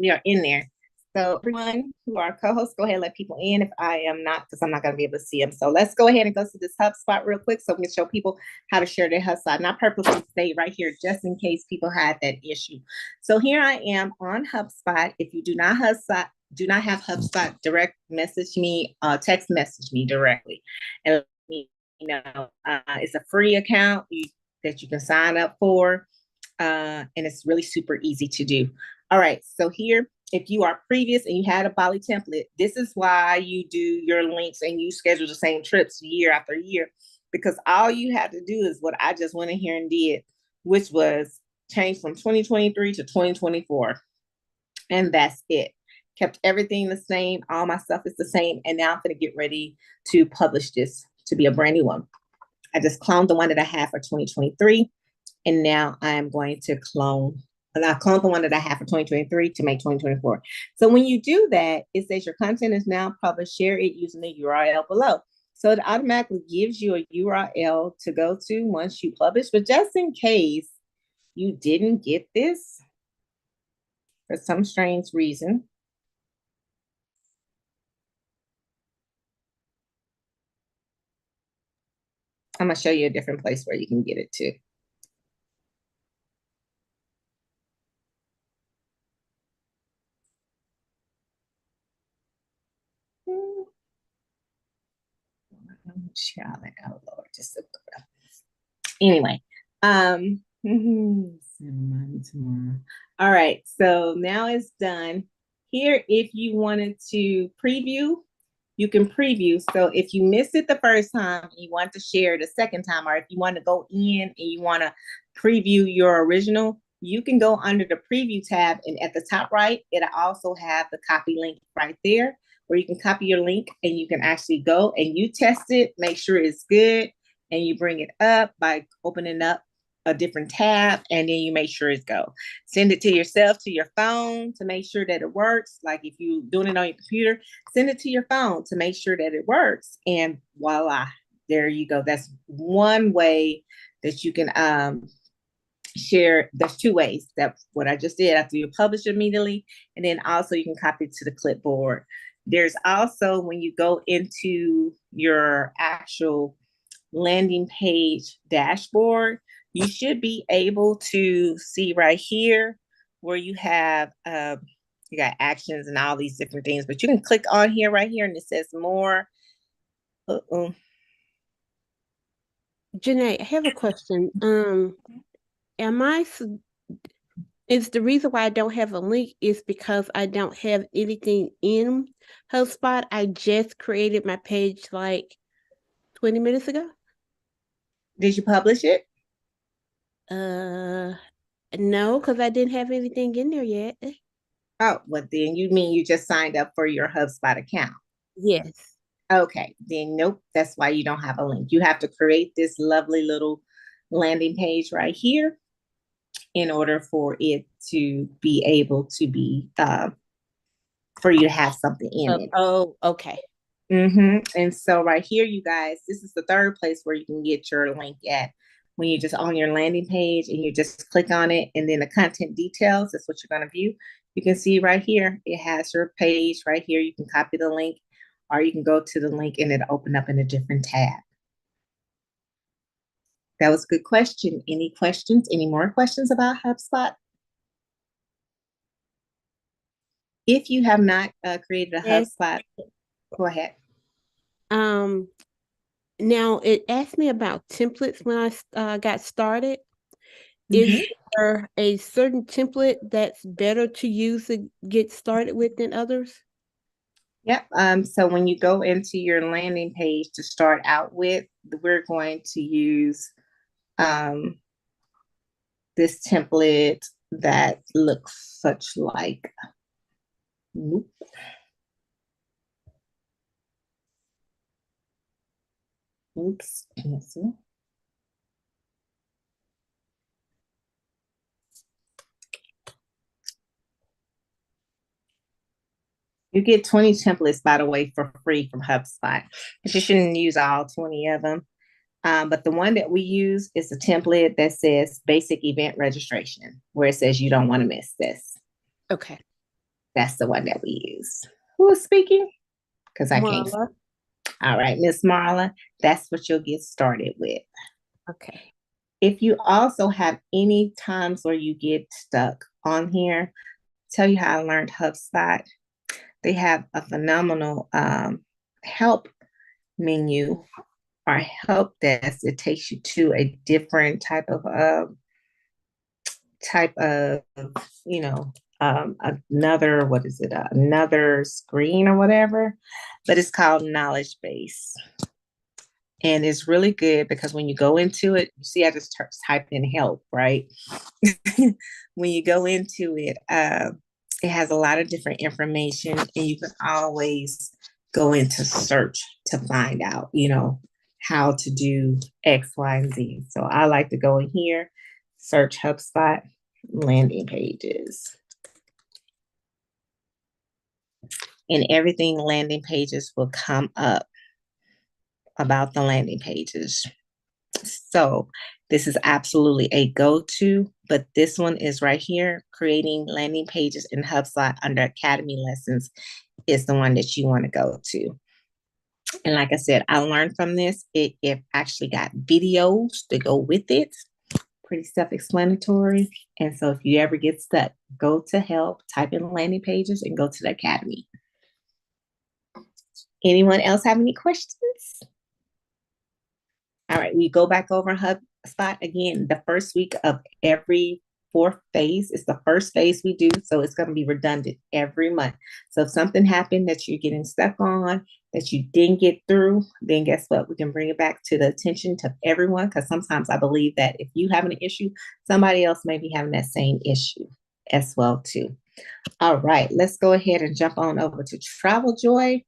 we are in there. So everyone who are co-hosts, go ahead and let people in if I am not, because I'm not going to be able to see them. So let's go ahead and go to this HubSpot real quick so we can show people how to share their HubSpot. And I purposely stay right here just in case people had that issue. So here I am on HubSpot. If you do not have HubSpot, direct message me, text message me directly. And let me know. It's a free account that you can sign up for. And it's really super easy to do. All right, so here, if you are previous and you had a Bali template, this is why you do your links and you schedule the same trips year after year, because all you have to do is what I just went in here and did, which was change from 2023 to 2024. And that's it. Kept everything the same. All my stuff is the same. And now I'm going to get ready to publish this to be a brand new one. I just cloned the one that I have for 2023. And now I'm going to clone the one that I have for 2023 to make 2024. So when you do that, it says your content is now published. Share it using the URL below. So it automatically gives you a URL to go to once you publish. But just in case you didn't get this for some strange reason, I'm going to show you a different place where you can get it too. Anyway, tomorrow. All right, so now it's done. Here, if you wanted to preview, you can preview. So if you missed it the first time, you want to share the second time, or if you want to go in and you want to preview your original, you can go under the preview tab, and at the top right, it'll also have the copy link right there, where you can copy your link and you can actually go and you test it, make sure it's good, and you bring it up by opening up a different tab, and then you make sure it's go. Send it to yourself, to your phone, to make sure that it works. Like if you're doing it on your computer, send it to your phone to make sure that it works, and voila, there you go. That's one way that you can share. There's two ways. That's what I just did after you publish immediately, and then also you can copy it to the clipboard. There's also, when you go into your actual landing page dashboard, you should be able to see right here where you have you got actions and all these different things, but you can click on here right here and it says more. Janae, I have a question. Is the reason why I don't have a link is because I don't have anything in HubSpot? I just created my page like 20 minutes ago. Did you publish it? No, because I didn't have anything in there yet. Oh, well, then you mean you just signed up for your HubSpot account? Yes. Okay, then nope, that's why you don't have a link. You have to create this lovely little landing page right here in order for it to be able to be, for you to have something in it. Oh, okay. And so right here, you guys, this is the third place where you can get your link at. When you're just on your landing page and you just click on it, and then the content details, that's what you're going to view. You can see right here, it has your page right here. You can copy the link, or you can go to the link and it'll open up in a different tab. That was a good question. Any questions? Any more questions about HubSpot? If you have not created a HubSpot, go ahead. Now it asked me about templates when I got started. Is there a certain template that's better to use to get started with than others? Yep. So when you go into your landing page to start out with, we're going to use this template that looks such like, oops, cancel. You get 20 templates, by the way, for free from HubSpot, but you shouldn't use all 20 of them. But the one that we use is a template that says basic event registration, where it says you don't want to miss this. Okay. That's the one that we use. Who is speaking? Because I can't. Marla. All right, Miss Marla, that's what you'll get started with. Okay. If you also have any times where you get stuck on here, tell you how I learned HubSpot. They have a phenomenal help menu or help desk. It takes you to a different type of you know another what is it another screen or whatever, but it's called knowledge base. And it's really good because when you go into it, you see, I just typed in help, right? When you go into it, it has a lot of different information, and you can always go into search to find out, how to do X, Y, and Z. So I like to go in here, search HubSpot landing pages. And everything landing pages will come up about the landing pages. So this is absolutely a go-to, but this one is right here, creating landing pages in HubSpot under Academy Lessons is the one that you want to go to. And like I said, I learned from this. It actually got videos to go with it, pretty self-explanatory. And so if you ever get stuck, go to help, type in landing pages, and go to the Academy. Anyone else have any questions? All right, we go back over HubSpot again. The first week of every fourth phase is the first phase we do, so it's going to be redundant every month. So if something happened that you're getting stuck on, that you didn't get through, then guess what? We can bring it back to the attention to everyone, because sometimes I believe that if you have an issue, somebody else may be having that same issue as well too. All right, let's go ahead and jump on over to Travel Joy.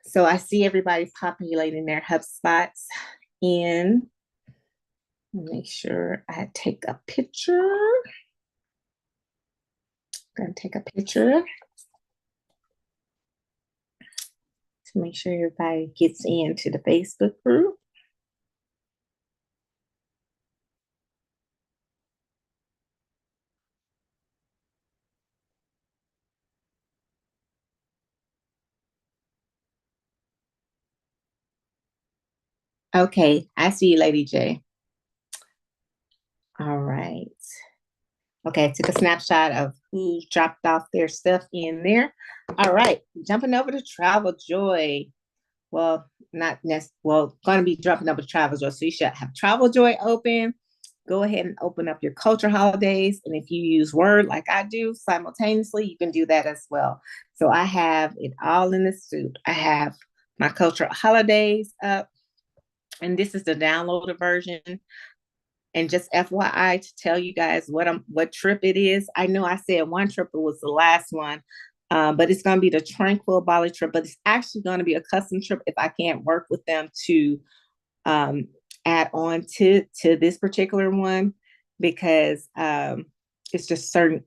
So I see everybody populating their HubSpots in. Make sure I take a picture. I'm going to take a picture to make sure everybody gets into the Facebook group. Okay, I see you, Lady J. All right. Okay, I took a snapshot of who dropped off their stuff in there. All right, jumping over to Travel Joy. Well, not necessarily, well, going to be jumping over to Travel Joy. So you should have Travel Joy open. Go ahead and open up your culture holidays. And if you use Word like I do simultaneously, you can do that as well. So I have it all in the soup. I have my culture holidays up, and this is the downloaded version. And just FYI to tell you guys what trip it is. I know I said one trip, it was the last one, but it's going to be the Tranquil Bali trip. But it's actually going to be a custom trip if I can't work with them to add on to this particular one, because it's just certain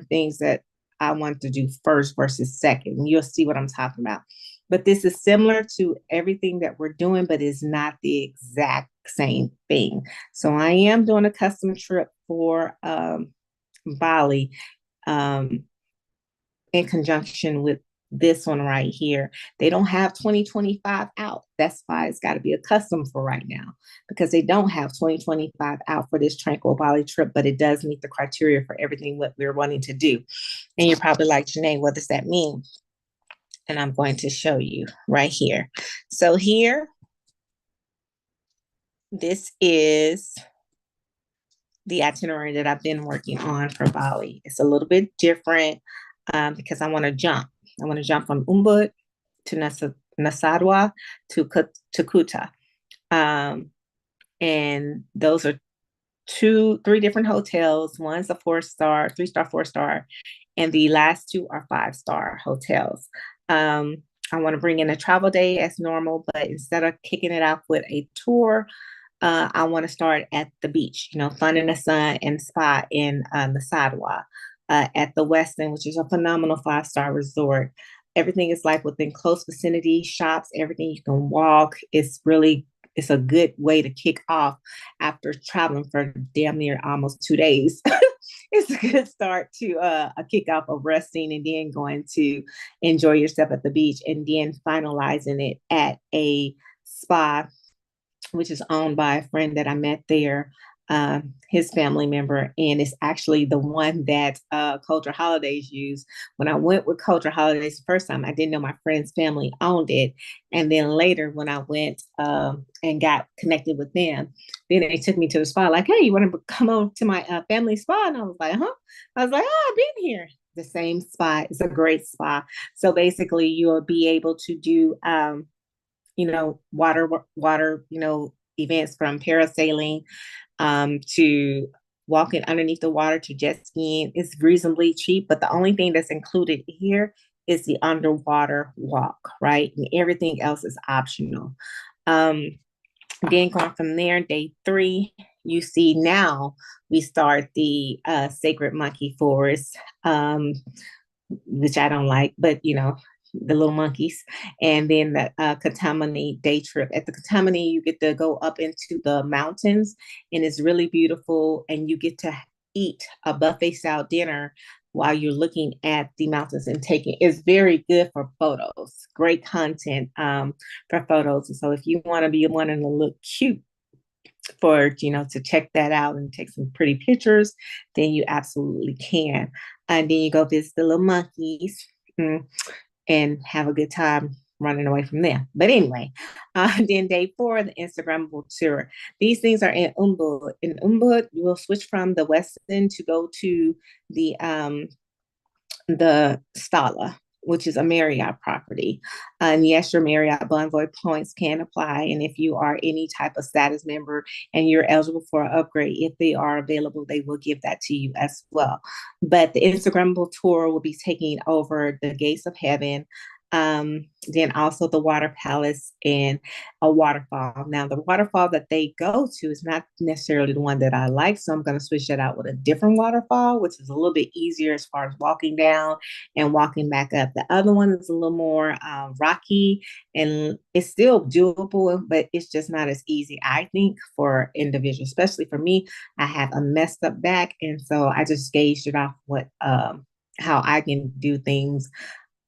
things that I want to do first versus second. You'll see what I'm talking about. But this is similar to everything that we're doing, but it's not the exact same thing. So I am doing a custom trip for Bali in conjunction with this one right here. They don't have 2025 out. That's why it's got to be a custom for right now, because they don't have 2025 out for this Tranquil Bali trip, but it does meet the criteria for everything what we're wanting to do. And you're probably like, Janae, what does that mean? And I'm going to show you right here. So here, this is the itinerary that I've been working on for Bali. It's a little bit different because I want to jump. I want to jump from Ubud to Nasadwa to Kuta. And those are three different hotels. One's a 4-star, 3-star, 4-star, and the last two are 5-star hotels. I want to bring in a travel day as normal, but instead of kicking it off with a tour, I want to start at the beach, fun in the sun and spa in Nasadwa, at the Westin, which is a phenomenal 5-star resort. Everything is like within close vicinity, shops, everything you can walk. It's it's a good way to kick off after traveling for damn near almost 2 days. It's a good start to a kickoff of resting and then going to enjoy yourself at the beach and then finalizing it at a spa, which is owned by a friend that I met there, his family member, and it's actually the one that Culture Holidays used. When I went with Culture Holidays the first time, I didn't know my friend's family owned it, and then later when I went and got connected with them, then they took me to the spa, like, "Hey, you want to come over to my family spa?" And I was like, "Huh?" I was like, "Oh, I've been here." The same spot. It's a great spa. So basically, you'll be able to do water, events from parasailing to walking underneath the water to jet skiing. It's reasonably cheap, but the only thing that's included here is the underwater walk, right? And everything else is optional. Um, then going from there, day 3, you see now we start the Sacred Monkey Forest, which I don't like, but the little monkeys. And then the Katamani day trip. At the Katamani, you get to go up into the mountains, and it's really beautiful. And you get to eat a buffet style dinner while you're looking at the mountains and taking. It's very good for photos. Great content for photos. And so if you want to be wanting to look cute for to check that out and take some pretty pictures, then you absolutely can. And then you go visit the little monkeys. And have a good time running away from them. But anyway, then day 4, the Instagrammable tour. These things are in Ubud. In Ubud, you will switch from the west end to go to the Stala, which is a Marriott property. And yes, your Marriott Bonvoy points can apply. And if you are any type of status member and you're eligible for an upgrade, if they are available, they will give that to you as well. But the Instagrammable tour will be taking over the gates of heaven. Then also the water palace and a waterfall. Now, the waterfall that they go to is not necessarily the one that I like, so I'm going to switch that out with a different waterfall, which is a little bit easier as far as walking down and walking back up. The other one is a little more rocky, and it's still doable, but it's just not as easy, I think, for individuals, especially for me. I have a messed up back, and so I just gauged it off how I can do things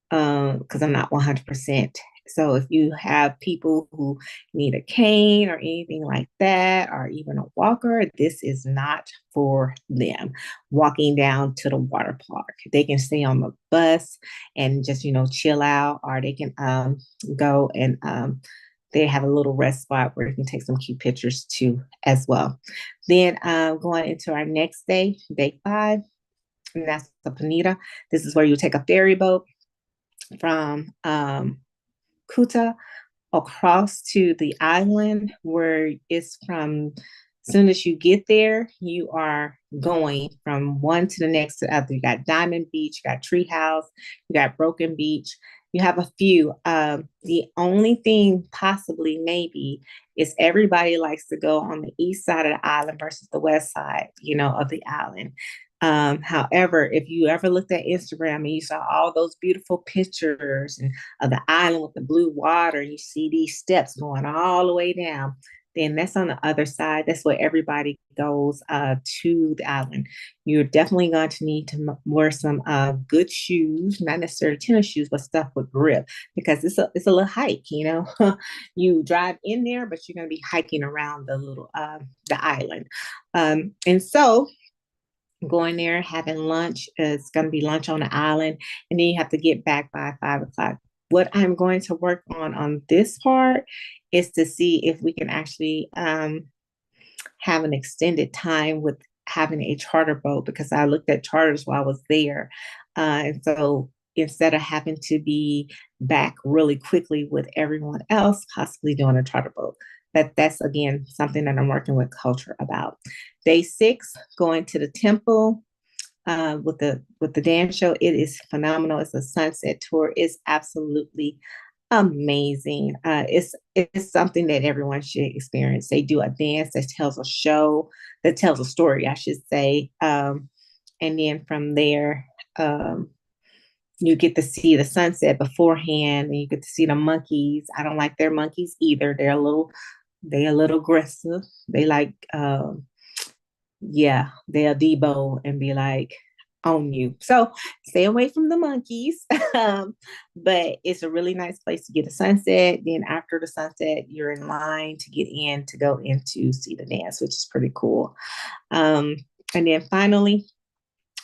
because I'm not 100%. So if you have people who need a cane or anything like that, or even a walker, this is not for them. Walking down to the water park, they can stay on the bus and just chill out, or they can go and they have a little rest spot where you can take some cute pictures too as well. Then going into our next day, day 5, and that's the Panita. This is where you take a ferry boat from Kuta across to the island, where it's from. As soon as you get there, you are going from one to the next to the other. You got Diamond Beach, you got Treehouse, you got Broken Beach. You have a few. The only thing possibly maybe is everybody likes to go on the east side of the island versus the west side, of the island. However, if you ever looked at Instagram and you saw all those beautiful pictures and of the island with the blue water, you see these steps going all the way down, then that's on the other side. That's where everybody goes to the island. You're definitely going to need to wear some good shoes, not necessarily tennis shoes, but stuff with grip, because it's a little hike. You drive in there, but you're going to be hiking around the island, and so going there, having lunch. It's going to be lunch on the island, and then you have to get back by 5 o'clock. What I'm going to work on this part is to see if we can actually have an extended time with having a charter boat, because I looked at charters while I was there. And so instead of having to be back really quickly with everyone else, possibly doing a charter boat. That's again something that I'm working with culture about. Day 6, going to the temple with the dance show. It is phenomenal. It's a sunset tour. It's absolutely amazing. It's something that everyone should experience. They do a dance that tells a story, I should say. And then from there, you get to see the sunset beforehand, and you get to see the monkeys. I don't like their monkeys either. They're a little They a little aggressive. They like yeah, they'll debo and be like on you. So stay away from the monkeys. But it's a really nice place to get a sunset. Then after the sunset, you're in line to get in to go in to see the dance, which is pretty cool. Um, and then finally,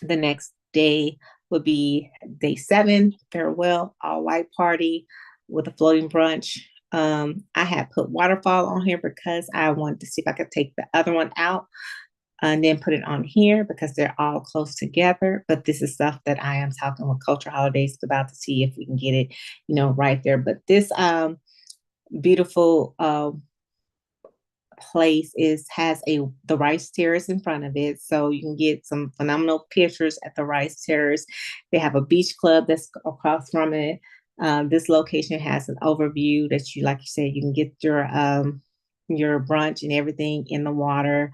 the next day would be day 7, farewell, all white party with a floating brunch. I had put waterfall on here because I wanted to see if I could take the other one out and then put it on here because they're all close together. But this is stuff that I am talking with Culture Holidays about to see if we can get it, right there. But this beautiful place has the rice terrace in front of it, so you can get some phenomenal pictures at the rice terrace. They have a beach club that's across from it. This location has an overview that like you said, you can get your brunch and everything in the water.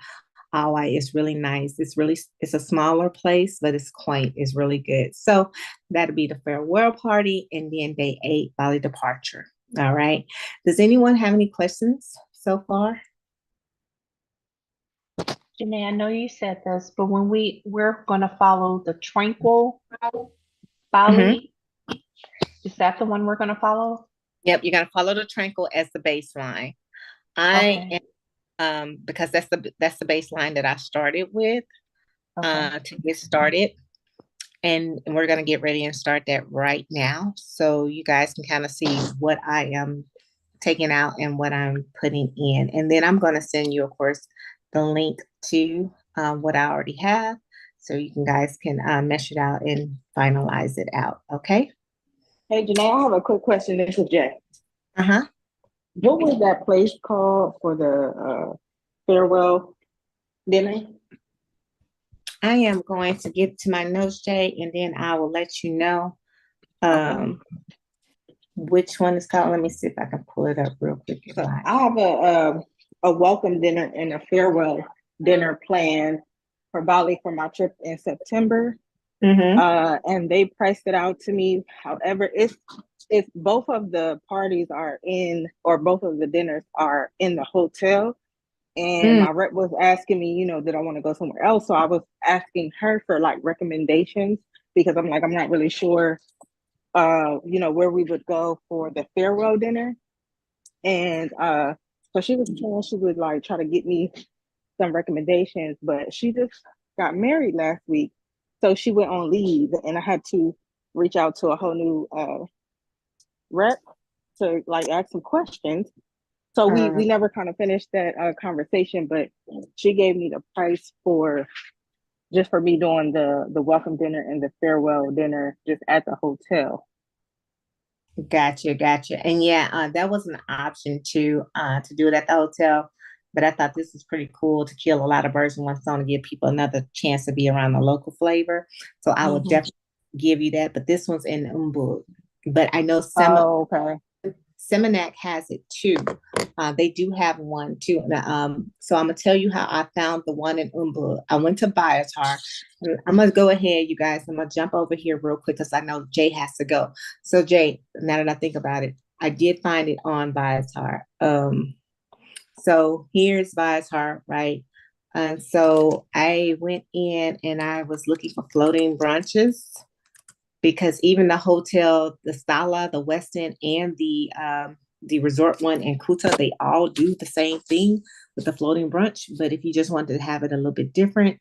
It's really nice. It's a smaller place, but it's quaint. It's really good. So that'll be the farewell party, and then day 8, Bali departure. All right. Does anyone have any questions so far? Janae, I know you said this, but when we're gonna follow the Tranquil Bali, is that the one we're gonna follow? Yep, you're gonna follow the Tranquil as the baseline. Okay. Because that's the baseline that I started with Okay. to get started. And we're gonna get ready and start that right now. So you guys can kind of see what I am taking out and what I'm putting in. And then I'm gonna send you, of course, the link to what I already have. So you guys can mesh it out and finalize it out. Okay. Hey, Janae, I have a quick question. This is Jay. Uh-huh. What was that place called for the farewell dinner? I am going to get to my notes, Jay, and then I will let you know which one is called. Let me see if I can pull it up real quick. I have a welcome dinner and a farewell dinner planned for Bali for my trip in September. And they priced it out to me. However, if both of the parties are in, or both of the dinners are in the hotel, and my rep was asking me, did I want to go somewhere else? So I was asking her for like recommendations because I'm not really sure, where we would go for the farewell dinner. And so she would like try to get me some recommendations, but she just got married last week. So she went on leave and I had to reach out to a whole new rep to like ask some questions. So we never kind of finished that conversation, but she gave me the price for me doing the welcome dinner and the farewell dinner just at the hotel. Gotcha. And yeah, that was an option to do it at the hotel. But I thought this was pretty cool to kill a lot of birds in one stone to give people another chance to be around the local flavor. So I will definitely give you that. But this one's in Ubud. But I know Seminac has it too. They do have one too. So I'm gonna tell you how I found the one in Ubud. I went to Biotar. I'm gonna go ahead, you guys. I'm gonna jump over here real quick because I know Jay has to go. So Jay, now that I think about it, I did find it on Biotar. So here's Viatar, right? And so I went in and I was looking for floating brunches because even the hotel, the Stala, the Westin, and the resort one in Kuta, they all do the same thing with the floating brunch. But if you just wanted to have it a little bit different,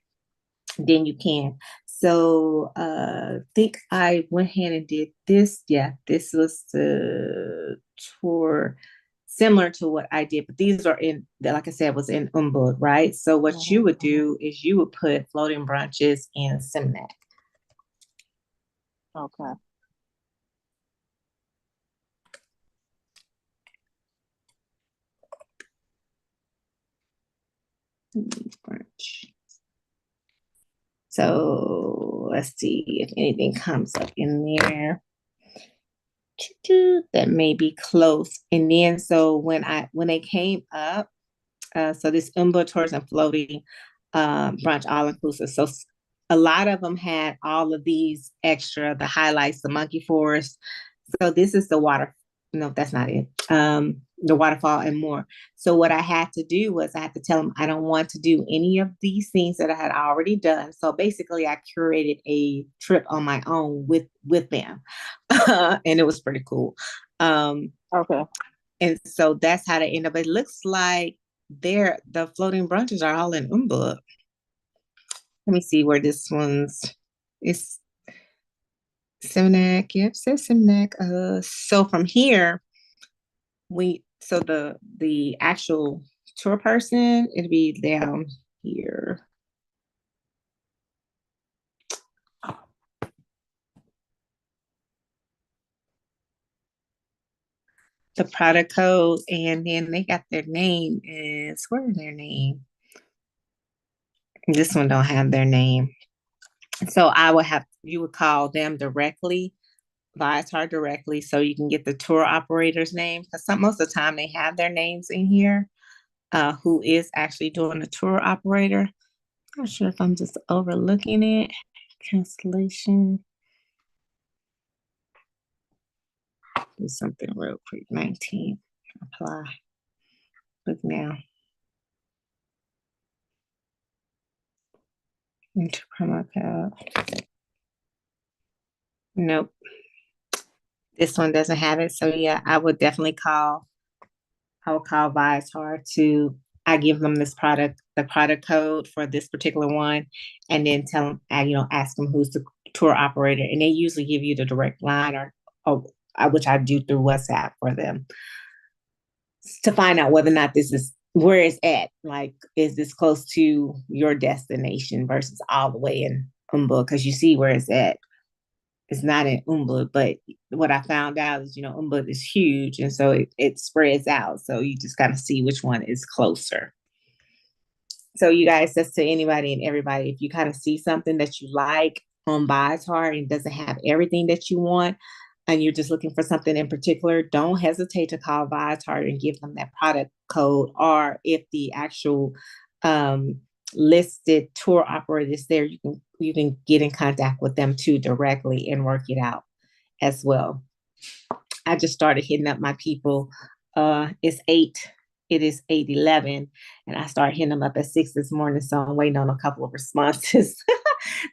then you can. So I think I went ahead and did this. Yeah, this was the tour similar to what I did, but these are like I said, was in Ubud, right? So what you would do is you would put floating brunches in Seminac. Okay. Brunch. So let's see if anything comes up in there that may be close. And then so when they came up, so this Ubud tours and floating brunch all inclusive. So a lot of them had all of these extra, the highlights, the monkey forest. So this is the no, that's not it. The waterfall and more. So what I had to do was I had to tell them I don't want to do any of these things that I had already done. So basically I curated a trip on my own with them. And it was pretty cool. Okay. And so that's how they end up. It looks like the floating brunches are all in Umbud. Let me see where this one's is. Seminac, yep, says Seminac. So from here, so the actual tour person, it'd be down here. The product code, and then they got their name is where's their name? This one don't have their name. So you would call them directly, Viator directly, so you can get the tour operator's name. Because most of the time they have their names in here, who is actually doing the tour operator. Not sure if I'm just overlooking it. Cancellation. Do something real quick. 19. Apply. Look now. Enter promo code. Nope. This one doesn't have it. So yeah, I would call Viator to, I give them the product code for this particular one, and then tell them, ask them who's the tour operator, and they usually give you the direct line or which I do through WhatsApp for them to find out whether or not this is where it's at. Like, is this close to your destination versus all the way in Umbud? Because you see where it's at. It's not in Umbud, but what I found out is, Umbud is huge, and so it spreads out. So you just kind of see which one is closer. So you guys, that's to anybody and everybody. If you kind of see something that you like on Viator and doesn't have everything that you want, and you're just looking for something in particular, don't hesitate to call Viator and give them that product code. Or if the actual listed tour operator is there, you can get in contact with them too directly and work it out as well. I just started hitting up my people. It is 8:11, and I started hitting them up at 6 this morning. So I'm waiting on a couple of responses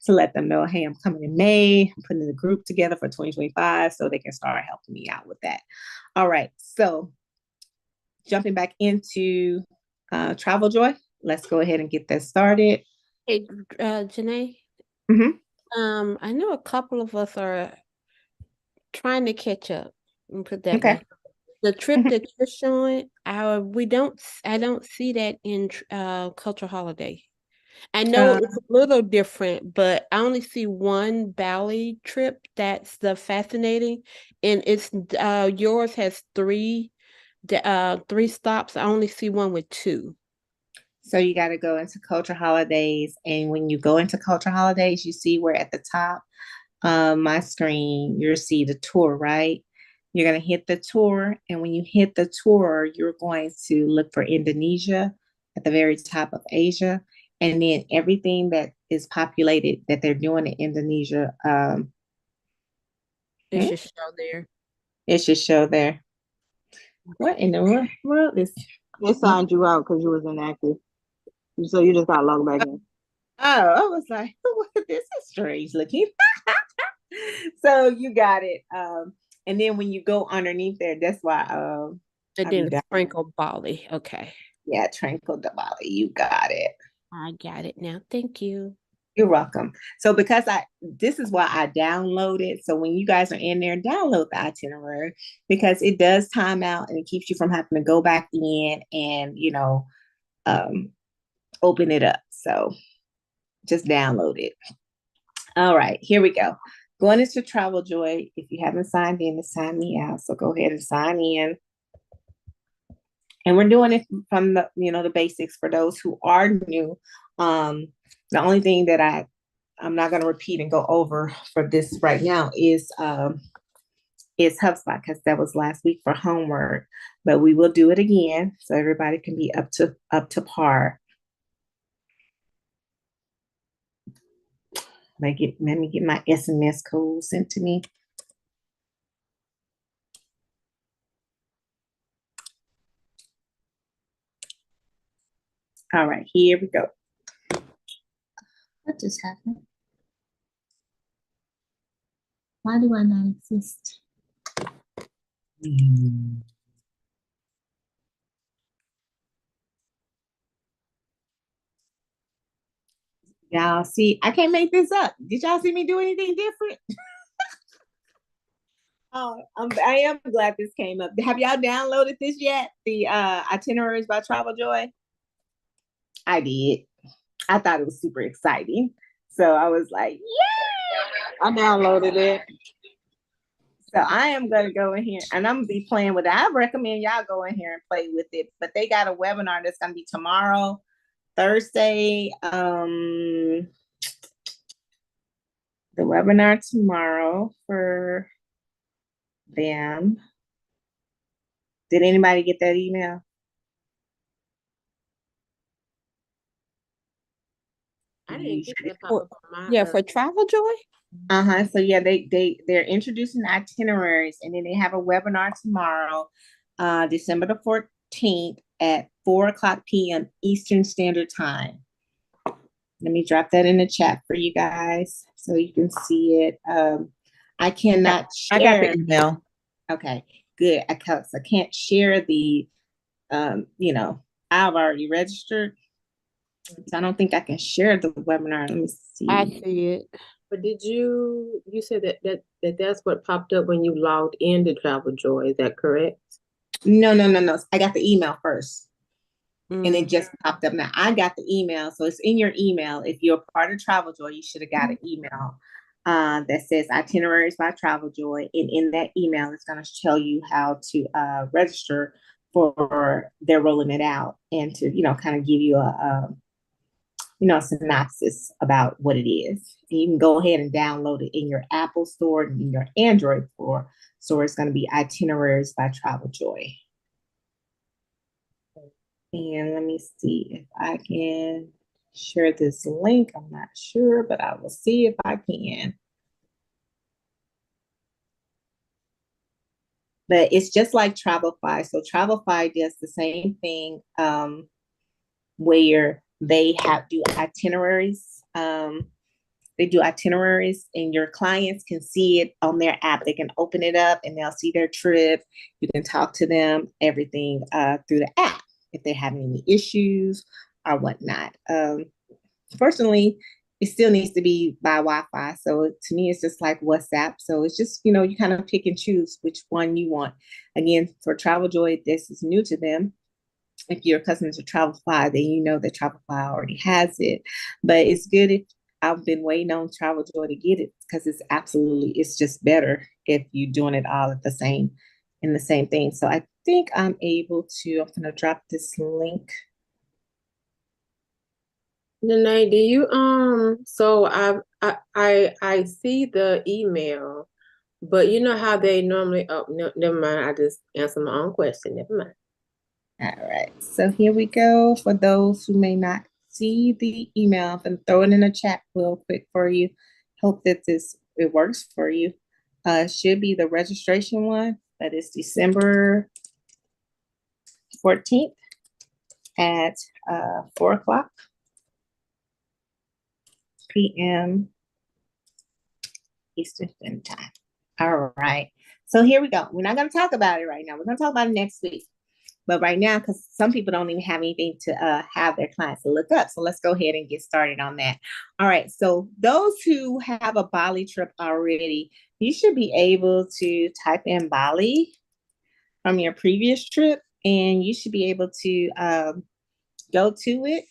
to let them know, hey, I'm coming in May. I'm putting the group together for 2025 so they can start helping me out with that. All right. So jumping back into Travel Joy, let's go ahead and get that started. Hey, Janae. Mm-hmm. I know a couple of us are trying to catch up and put that Okay. way. The trip that you're showing, I don't see that in Cultural Holiday. I know it's a little different, but I only see one Bali trip. That's the fascinating, and it's yours has three stops. I only see one with two. So you got to go into Culture Holidays, and when you go into Culture Holidays, you see where at the top, my screen, you'll see the tour, right? You're going to hit the tour, and when you hit the tour, you're going to look for Indonesia at the very top of Asia, and then everything that is populated that they're doing in Indonesia. It should show there. It should show there. What in the world is? They signed you out because you was inactive, so you just got logged back in. Oh, I was like, this is strange looking. So you got it. And then when you go underneath there, that's why And then Sprinkle Bali. Okay. Yeah, Tranquil Bali. You got it. I got it now. Thank you. You're welcome. So because this is why I downloaded. So when you guys are in there, download the itinerary, because it does time out and it keeps you from having to go back in and, open it up. So just download it. All right, here we go. Going into Travel Joy. If you haven't signed in, it's sign me out. So go ahead and sign in. And we're doing it from the basics for those who are new. The only thing that I'm not going to repeat and go over for this right now is HubSpot, because that was last week for homework, but we will do it again so everybody can be up to par. Let me get my SMS code sent to me. All right, here we go. What just happened? Why do I not exist? Y'all see, I can't make this up. Did y'all see me do anything different? Oh, I am glad this came up. Have y'all downloaded this yet? The itineraries by Travel Joy? I did. I thought it was super exciting. So I was like, yeah. I downloaded it. So I am gonna go in here and I'm gonna be playing with it. I recommend y'all go in here and play with it. But they got a webinar that's gonna be tomorrow, Thursday. The webinar tomorrow for them. Did anybody get that email? I didn't get that pop up on my Yeah, for Travel Joy. So yeah, they're introducing itineraries, and then they have a webinar tomorrow, December the 14th at 4:00 p.m. Eastern Standard Time. Let me drop that in the chat for you guys so you can see it. I cannot share. I got the email. Okay, good. I can't share the, I've already registered. So I don't think I can share the webinar. Let me see. I see it. But you said that's what popped up when you logged into Travel Joy, is that correct? No. I got the email first. And it just popped up. Now I got the email. So it's in your email. If you're a part of Travel Joy, you should have got an email that says itineraries by Travel Joy. And in that email, it's going to tell you how to register for they're rolling it out and to, kind of give you a synopsis about what it is. And you can go ahead and download it in your Apple store and in your Android store. So it's going to be itineraries by Travel Joy. And let me see if I can share this link. I'm not sure, but I will see if I can. But it's just like Travelify. So Travelify does the same thing where they do itineraries. They do itineraries and your clients can see it on their app. They can open it up and they'll see their trip. You can talk to them, everything through the app if they're having any issues or whatnot. Personally, it still needs to be by Wi-Fi. So to me, it's just like WhatsApp. So it's just, you kind of pick and choose which one you want. Again, for Travel Joy, this is new to them. If you're accustomed to Travelify, then you know that Travelify already has it. But it's good if I've been waiting on Travel Joy to get it because it's just better if you're doing it all at the same thing. So I think I'm able to, I'm going to drop this link. Danae, do you so I see the email, but you know how they normally, oh no, never mind, I just answered my own question. Never mind. All right, so here we go. For those who may not see the email, I'm going to throw it in the chat real quick for you. Hope that it works for you. Should be the registration one. That is December 14th at 4:00 p.m. Eastern Standard Time. All right. So here we go. We're not going to talk about it right now. We're going to talk about it next week. But right now, because some people don't even have anything to have their clients to look up. So let's go ahead and get started on that. All right. So those who have a Bali trip already, you should be able to type in Bali from your previous trip, and you should be able to go to it.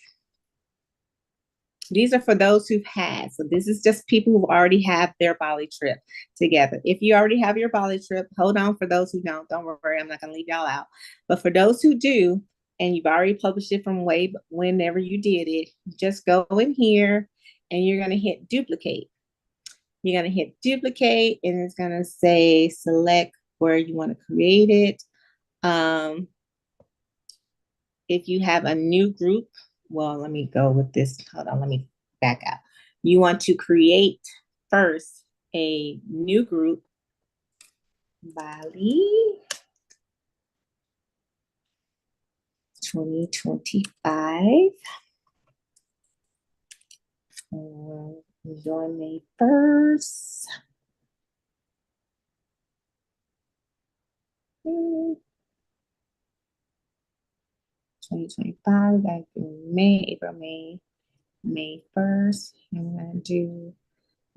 These are for those who've had. So this is just people who already have their Bali trip together. If you already have your Bali trip, hold on. For those who don't worry, I'm not going to leave y'all out. But for those who do, and you've already published it from whenever you did it, just go in here and you're going to hit duplicate. You're going to hit duplicate and it's going to say select where you want to create it. If you have a new group, well, let me go with this. Hold on, let me back out. You want to create first a new group, Bali 2025. Enjoy May 1st. 2025, back in May, April, May 1st. We're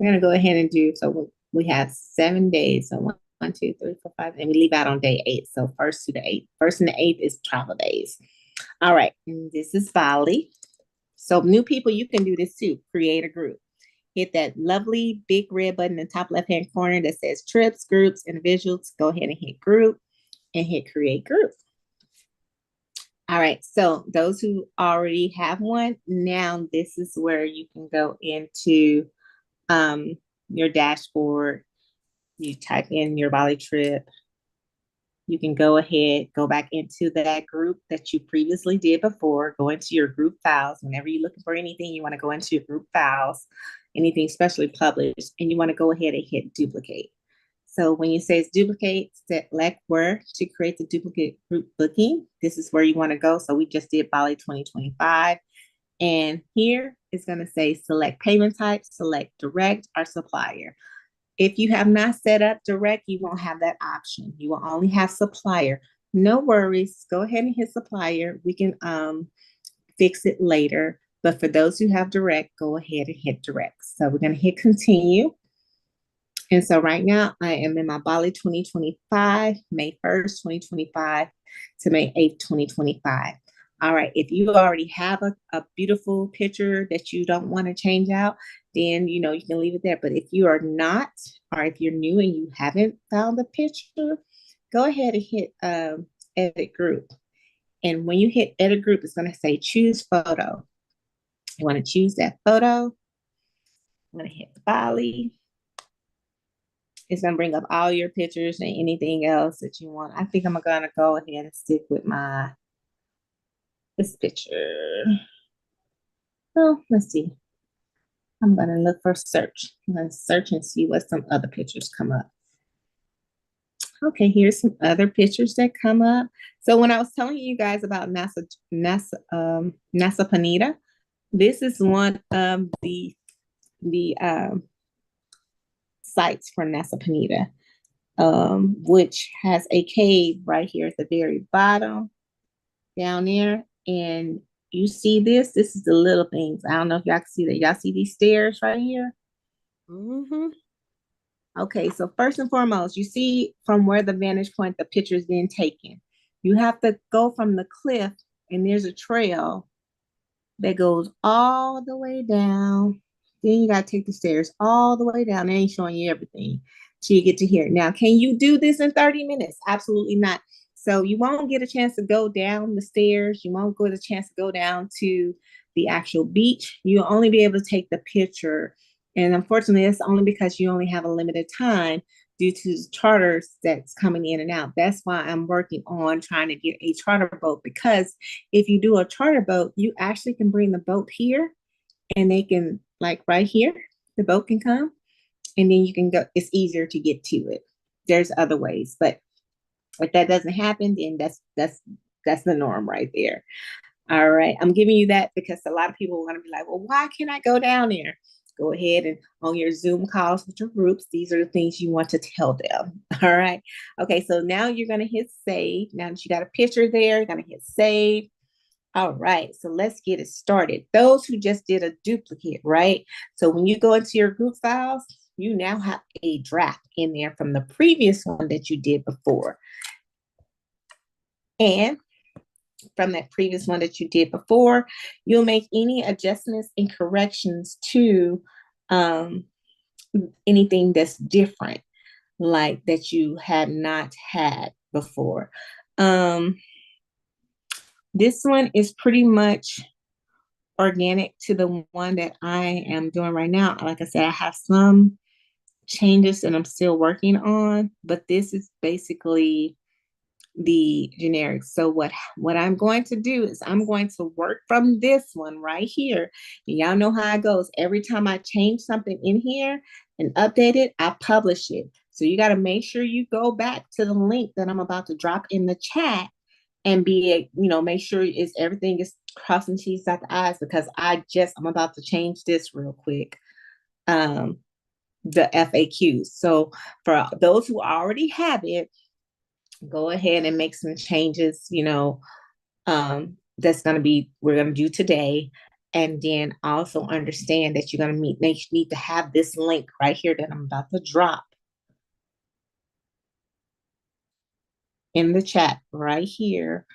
gonna go ahead and do, so we have 7 days. So 1, 2, 3, 4, 5, and we leave out on day 8. So 1st to the 8th. 1st and the 8th is travel days. All right, and this is Bali. So new people, you can do this too. Create a group. Hit that lovely big red button in the top left-hand corner that says trips, groups, individuals. Go ahead and hit group and hit create group. All right, so those who already have one, now this is where you can go into your dashboard. You type in your Bali trip. You can go ahead, go back into that group that you previously did before, go into your group files. Whenever you're looking for anything, you want to go into your group files, anything specially published, and you want to go ahead and hit duplicate. So when you say it's duplicate, select where to create the duplicate group booking. This is where you want to go. So we just did Bali 2025. And here it's going to say select payment type, select direct or supplier. If you have not set up direct, you won't have that option. You will only have supplier. No worries. Go ahead and hit supplier. We can fix it later. But for those who have direct, go ahead and hit direct. So we're going to hit continue. And so right now I am in my Bali 2025, May 1st, 2025 to May 8th, 2025. All right, if you already have a beautiful picture that you don't want to change out, then you can leave it there. But if you are not, or if you're new and you haven't found the picture, go ahead and hit edit group. And when you hit edit group, it's going to say choose photo. You want to choose that photo. I'm going to hit Bali. It's going to bring up all your pictures and anything else that you want. I think I'm going to go ahead and stick with this picture. Oh, let's see. I'm going to look for search. I'm going to search and see what some other pictures come up. Okay, here's some other pictures that come up. So when I was telling you guys about NASA Panita, this is one of the sites for NASA Panita, which has a cave right here at the very bottom down there. And you see this is the little things. I don't know if y'all can see that. Y'all see these stairs right here? Mm-hmm. Okay, so first and foremost, you see from where the vantage point the picture is being taken. You have to go from the cliff, and there's a trail that goes all the way down. Then you got to take the stairs all the way down. They ain't showing you everything till you get to here. Now, can you do this in 30 minutes? Absolutely not. So you won't get a chance to go down the stairs. You won't get a chance to go down to the actual beach. You'll only be able to take the picture. And unfortunately, it's only because you only have a limited time due to the charters that's coming in and out. That's why I'm working on trying to get a charter boat, because if you do a charter boat, you actually can bring the boat here and they can, like right here, the boat can come and then you can go. It's easier to get to it. There's other ways, but if that doesn't happen, then that's the norm right there. All right, I'm giving you that because a lot of people are going to be like, well, why can't I go down there? Go ahead and on your Zoom calls with your groups, these are the things you want to tell them. All right. Okay, so now you're going to hit save. Now that you got a picture there, you're going to hit save. All right, so let's get it started. Those who just did a duplicate, right? So when you go into your group files, you now have a draft in there from the previous one that you did before. And from that previous one that you did before, you'll make any adjustments and corrections to anything that's different, like that you have not had before. This one is pretty much organic to the one that I am doing right now. Like I said, I have some changes that I'm still working on, but this is basically the generic. So what I'm going to do is I'm going to work from this one right here. And y'all know how it goes. Every time I change something in here and update it, I publish it. So you got to make sure you go back to the link that I'm about to drop in the chat and make sure everything is crossing T's, dot the I's, because I'm about to change this real quick. The FAQs. So for those who already have it, go ahead and make some changes, we're going to do today. And then also understand that you're going to need to have this link right here that I'm about to drop in the chat right here,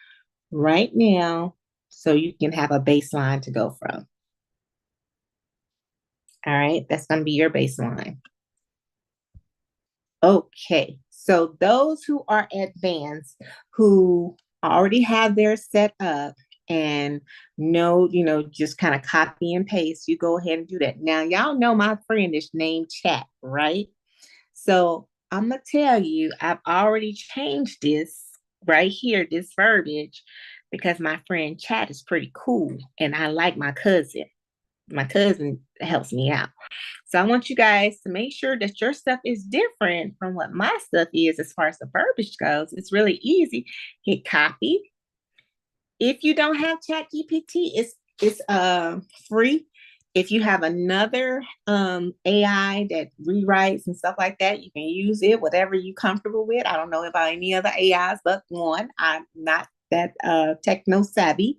right now, so you can have a baseline to go from. All right, that's going to be your baseline. Okay, so those who are advanced, who already have theirs set up and know, just kind of copy and paste, you go ahead and do that. Now, y'all know my friend is named Chat, right? So I'm going to tell you, I've already changed this right here, this verbiage, because my friend Chat is pretty cool and I like my cousin. My cousin helps me out. So I want you guys to make sure that your stuff is different from what my stuff is as far as the verbiage goes. It's really easy. Hit copy. If you don't have ChatGPT, it's free. If you have another AI that rewrites and stuff like that, you can use it, whatever you're comfortable with. I don't know about any other AIs but one. I'm not that techno savvy.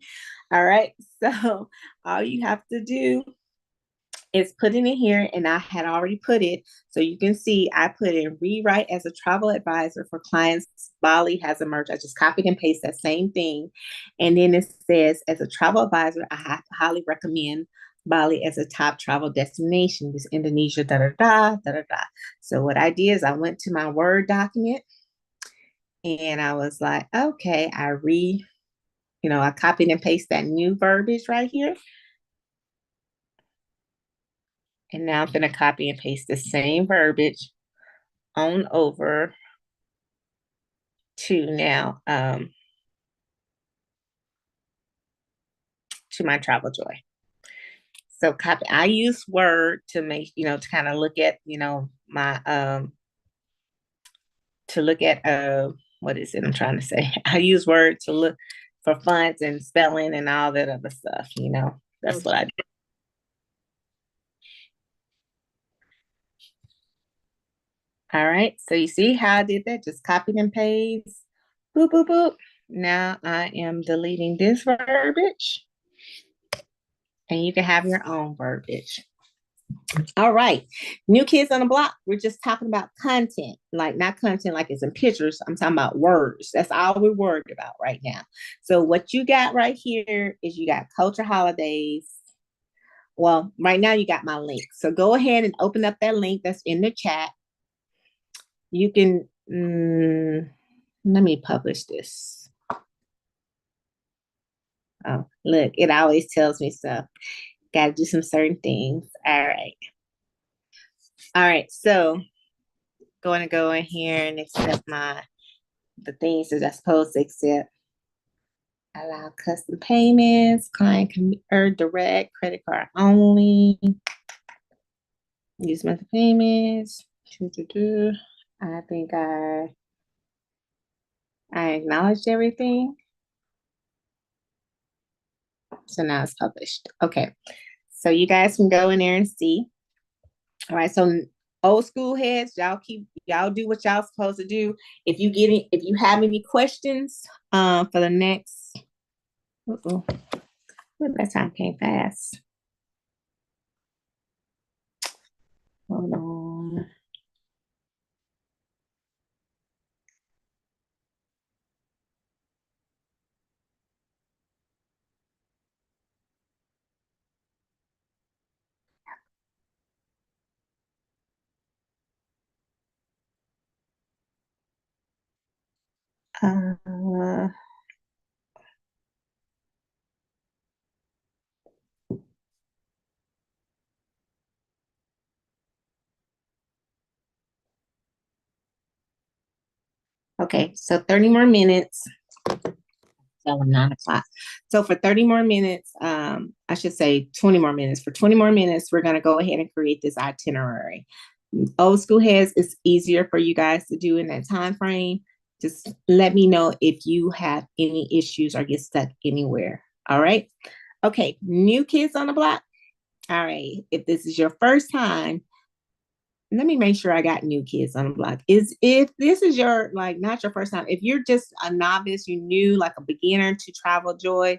All right. So all you have to do is put it in here, and I had already put it. So you can see I put in rewrite as a travel advisor for clients. Bali has emerged. I just copied and pasted that same thing. And then it says, as a travel advisor, I have to highly recommend Bali as a top travel destination with Indonesia, da da da da da da. So what I did is I went to my Word document and I was like, okay, I copied and pasted that new verbiage right here. And now I'm going to copy and paste the same verbiage on over to now to my Travel Joy. So copy. I use Word to make, to kind of look at, my to look at what is it I'm trying to say? I use Word to look for fonts and spelling and all that other stuff. That's what I do. All right, so you see how I did that? Just copied and paste. Boop, boop, boop. Now I am deleting this verbiage. And you can have your own verbiage. All right, new kids on the block. We're just talking about content, like not content like it's in pictures. I'm talking about words. That's all we're worried about right now. So what you got right here is you got culture holidays. Well, right now you got my link. So go ahead and open up that link that's in the chat. You can, let me publish this. Oh, look, it always tells me stuff. Got to do some certain things. All right. All right. So going to go in here and accept the things that I'm supposed to accept. Allow custom payments. Client can earn direct, credit card only. Use monthly payments. I think I acknowledged everything. So now it's published. Okay. So you guys can go in there and see. All right. So old school heads, y'all do what y'all supposed to do. If you have any questions for the next, that time came fast. Hold on. Okay, so 30 more minutes. So 9 o'clock. So for 30 more minutes, I should say 20 more minutes. For 20 more minutes, we're going to go ahead and create this itinerary. Old school heads, it's easier for you guys to do in that time frame. Just let me know if you have any issues or get stuck anywhere. All right. Okay. New kids on the block. All right. If this is your first time, let me make sure I got new kids on the block. If this is your, like, not your first time, if you're just a novice, you new, like a beginner to Travel Joy,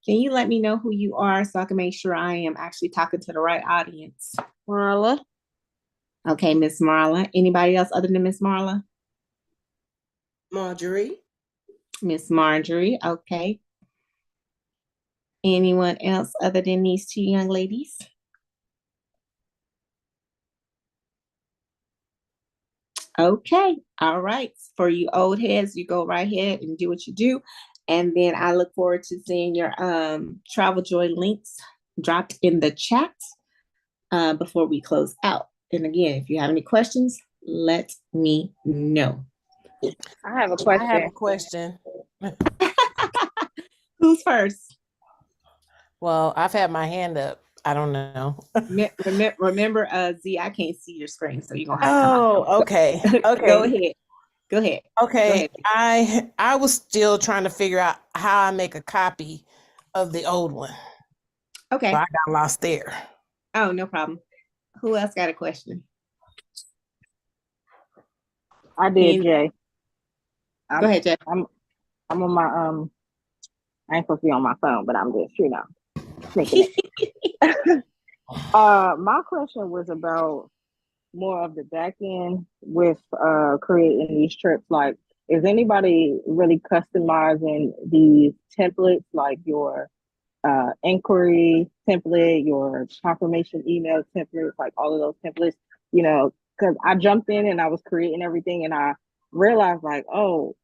can you let me know who you are so I can make sure I am actually talking to the right audience? Marla. Okay, Miss Marla. Anybody else other than Miss Marla? Marjorie. Miss Marjorie. Okay. Anyone else other than these two young ladies? Okay. All right. For you old heads, you go right ahead and do what you do. And then I look forward to seeing your Travel Joy links dropped in the chat before we close out. And again, if you have any questions, let me know. I have a I have a question. question. Who's first? Well, I've had my hand up. I don't know. Remember, Z, I can't see your screen, so you're gonna have to come out. Oh, okay. Okay. Go ahead. Go ahead. Okay. I was still trying to figure out how I make a copy of the old one. Okay. So I got lost there. Oh, no problem. Who else got a question? I did, Jay. Go ahead, Jay. I'm on my I ain't supposed to be on my phone, but I'm just, thinking it. My question was about more of the back end with creating these trips. Like, is anybody really customizing these templates, like your inquiry template, your confirmation email templates, like all of those templates? Because I jumped in and I was creating everything, and I realized, like, oh,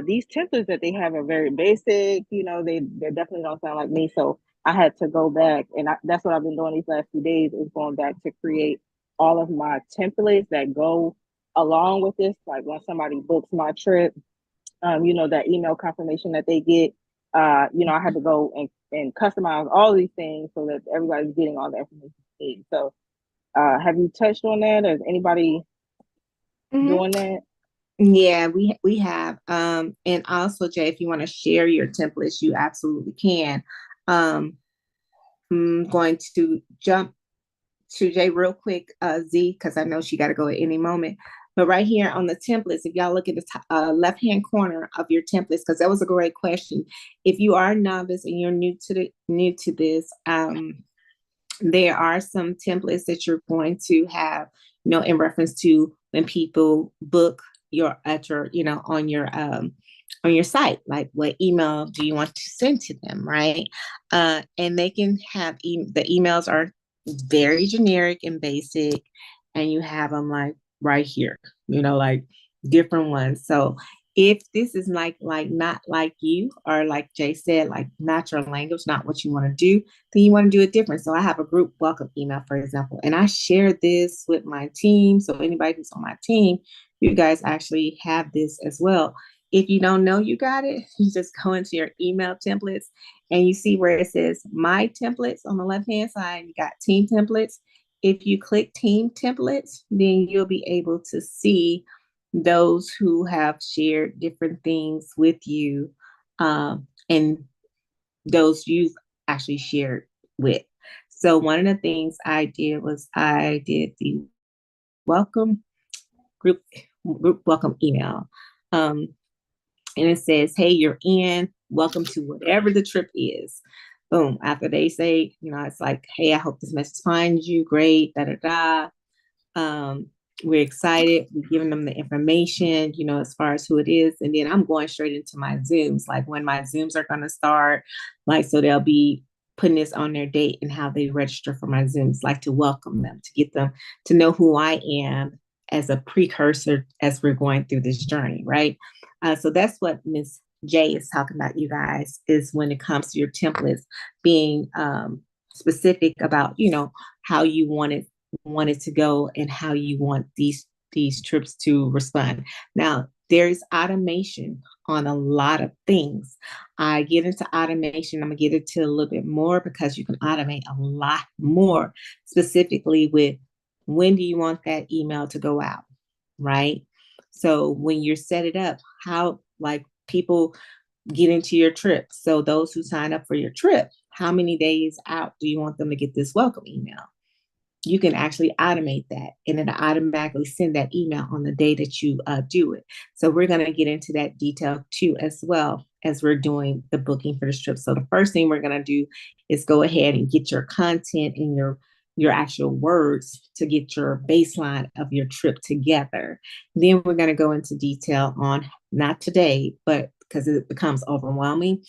these templates that they have are very basic. They definitely don't sound like me. So I had to go back, and that's what I've been doing these last few days, is going back to create all of my templates that go along with this. Like when somebody books my trip, that email confirmation that they get, I had to go and customize all these things so that everybody's getting all the information they need. So have you touched on that? Is anybody doing that? Yeah, we have. And also, Jay, if you want to share your templates, you absolutely can. I'm going to jump to Jay real quick, Z, because I know she got to go at any moment. But right here on the templates, if y'all look at the left-hand corner of your templates, because that was a great question. If you are a novice and you're new to this, there are some templates that you're going to have, in reference to when people book on your site, like what email do you want to send to them, right? And they can have the emails are very generic and basic, and you have them like right here, like different ones. So if this is like not like you, or like Jay said, like not your language, not what you want to do, then you want to do it different. So I have a group welcome email, for example, and I share this with my team. So anybody who's on my team, you guys actually have this as well. If you don't know you got it, you just go into your email templates and you see where it says my templates on the left-hand side, you got team templates. If you click team templates, then you'll be able to see those who have shared different things with you, and those you've actually shared with. So one of the things I did was I did the welcome group welcome email. And it says, hey, you're in, welcome to whatever the trip is. Boom. After they say, it's like, hey, I hope this message finds you. Great. We're excited. We're giving them the information, as far as who it is. And then I'm going straight into my Zooms, like when my Zooms are going to start. Like, so they'll be putting this on their date and how they register for my Zooms, like to welcome them, to get them to know who I am as a precursor as we're going through this journey, right? So that's what Ms. J is talking about, you guys, is when it comes to your templates being specific about, how you want it to go and how you want these trips to respond. Now, there's automation on a lot of things. I get into automation. I'm gonna get into a little bit more because you can automate a lot more, specifically with when do you want that email to go out, right? So when you set it up, how like people get into your trip. So those who sign up for your trip, how many days out do you want them to get this welcome email? You can actually automate that, and it'll automatically send that email on the day that you do it. So we're going to get into that detail too, as well as we're doing the booking for this trip. So the first thing we're going to do is go ahead and get your content and your actual words to get your baseline of your trip together. Then we're going to go into detail on, not today, but because it becomes overwhelming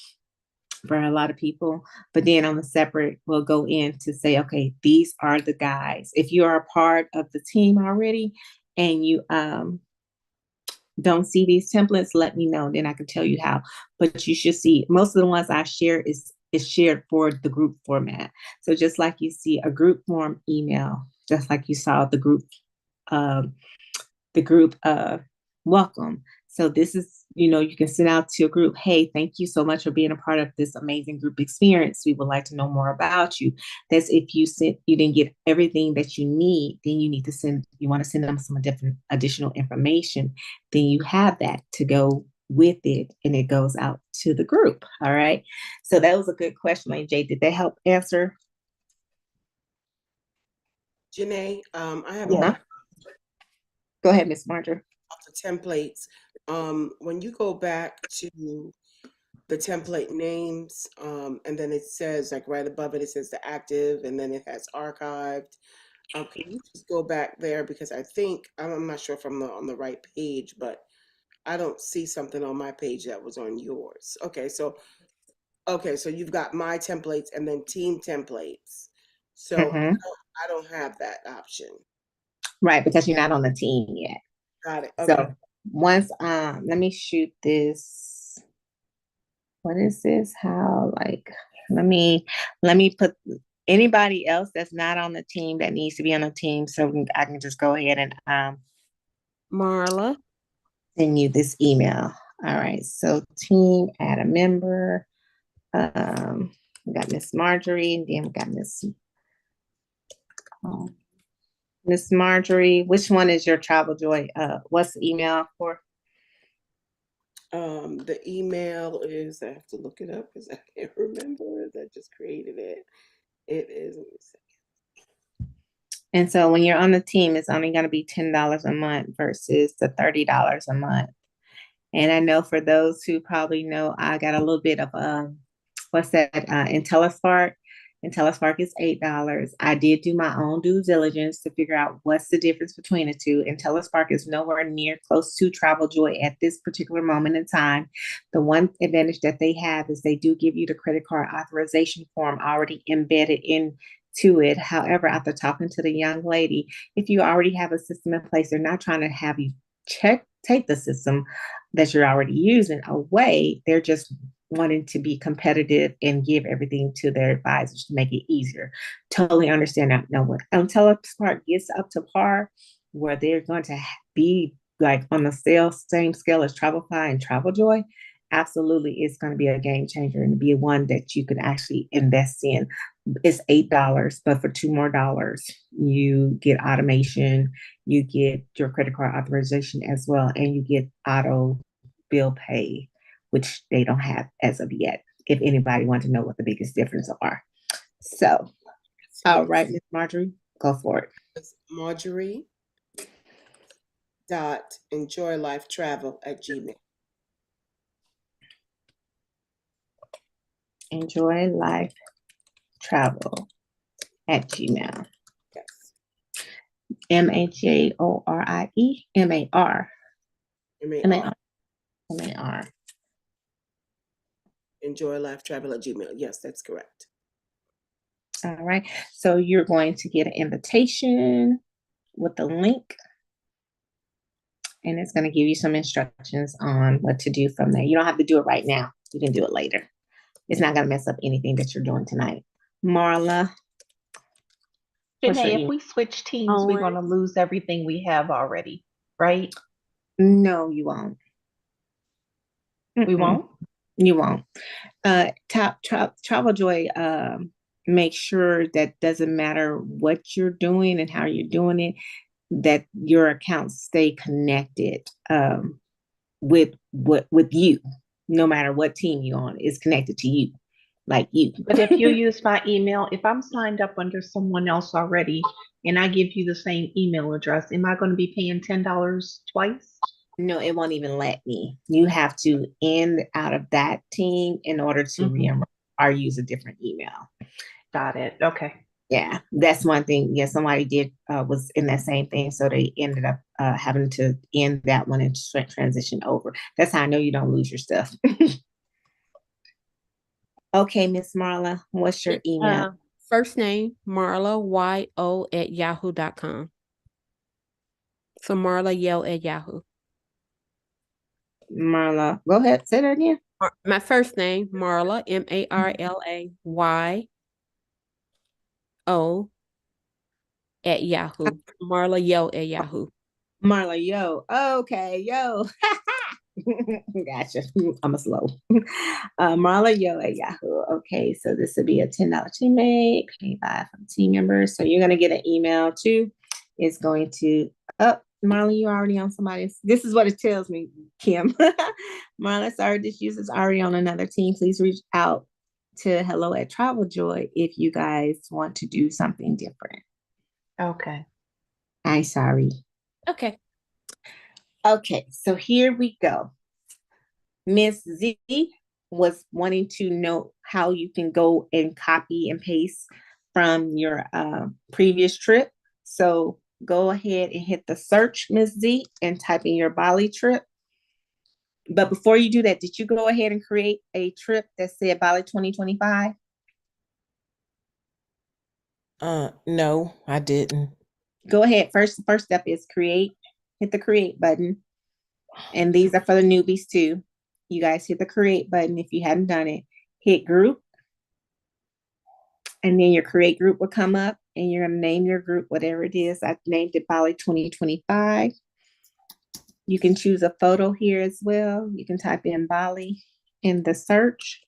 for a lot of people. But then on the separate, we'll go in to say, okay, these are the guys. If you are a part of the team already and you don't see these templates, let me know. Then I can tell you how. But you should see, most of the ones I share is shared for the group format. So just like you see a group form email, just like you saw the group welcome. So this is, you can send out to a group, hey, thank you so much for being a part of this amazing group experience. We would like to know more about you. That's if you didn't get everything that you need, then you want to send them some different additional information. Then you have that to go with it, and it goes out to the group. All right. So that was a good question, AJ. Did that help answer? Janae, I have Yeah. Go ahead, Miss Marjorie. the templates. When you go back to the template names, and then it says, like right above it, it says the active, and then it has archived. Can you just go back there, because I think I'm not sure if I'm on the right page, but I don't see something on my page that was on yours. Okay, so you've got my templates and then team templates. So I don't have that option. Right, because you're not on the team yet. Got it. Okay. So once let me shoot this. What is this? Let me put anybody else that's not on the team that needs to be on the team, so I can just go ahead and Marla. send you this email. All right, so team, add a member. We got Miss Marjorie, and then we got Miss Marjorie. Which one is your Travel Joy? What's the email for? The email is, I have to look it up because I can't remember. I just created it. It is, let me see. And so when you're on the team, it's only going to be $10 a month versus the $30 a month. And I know for those who probably know, I got a little bit of IntelliSpark. IntelliSpark is $8. I did do my own due diligence to figure out what's the difference between the two. IntelliSpark is nowhere near close to Travel Joy at this particular moment in time. The one advantage that they have is they do give you the credit card authorization form already embedded into it. However, after talking to the young lady, if you already have a system in place, they're not trying to have you take the system that you're already using away. They're just wanting to be competitive and give everything to their advisors to make it easier. Totally understand that. Now, when IntelliSpark gets up to par, where they're going to be like on the same scale as Travelify and TravelJoy, absolutely, it's going to be a game changer and be one that you can actually invest in. It's $8, but for $2 more, you get automation, you get your credit card authorization as well, and you get auto bill pay, which they don't have as of yet, if anybody wants to know what the biggest differences are. So, all right, Ms. Marjorie, go for it. It's Marjorie dot enjoylifetravel@gmail. enjoylifetravel@gmail. Yes. MAJORIE MAR. MAR. MAR. enjoylifetravel@gmail. Yes, that's correct. All right. So you're going to get an invitation with the link, and it's going to give you some instructions on what to do from there. You don't have to do it right now. You can do it later. It's not going to mess up anything that you're doing tonight. Marla. Janae, if we switch teams, we're going to lose everything we have already, right? No, you won't. We won't? You won't. Travel Joy make sure that doesn't matter what you're doing and how you're doing it. that your accounts stay connected with you, no matter what team you're on, is connected to you, like you. But if you use my email, if I'm signed up under someone else already and I give you the same email address, am I going to be paying $10 twice? No, it won't even let me. You have to end out of that team in order to reimburse or use a different email. Got it. Okay. Yeah, that's one thing. Yeah, somebody did was in that same thing, so they ended up having to end that one and transition over. That's how I know you don't lose your stuff. Okay, Miss Marla, what's your email? First name, Marla, Y-O @yahoo.com. So Marla Yell at Yahoo. Marla, go ahead, say that again. My first name, Marla, MARLAYO @Yahoo. Marla Yo @Yahoo. Marla, yo. Okay, yo. Gotcha. I'm a slow. Marla Yo at Yahoo. Okay, so this would be a $10 teammate paid by from team members. So you're gonna get an email too. It's going to Marla, you already on somebody's. This is what it tells me, Kim. Marla, sorry, this user is already on another team. Please reach out to hello at Travel Joy if you guys want to do something different. Okay. I'm sorry. Okay. Okay, so here we go. Miss Z was wanting to know how you can go and copy and paste from your previous trip. So go ahead and hit the search, Miss Z, and type in your Bali trip. But before you do that, did you go ahead and create a trip that said Bali 2025? No, I didn't. Go ahead. First step is create. Hit the create button. And these are for the newbies too. You guys hit the create button if you hadn't done it. Hit group. And then your create group will come up and you're going to name your group, whatever it is. I named it Bali 2025. You can choose a photo here as well. You can type in Bali in the search.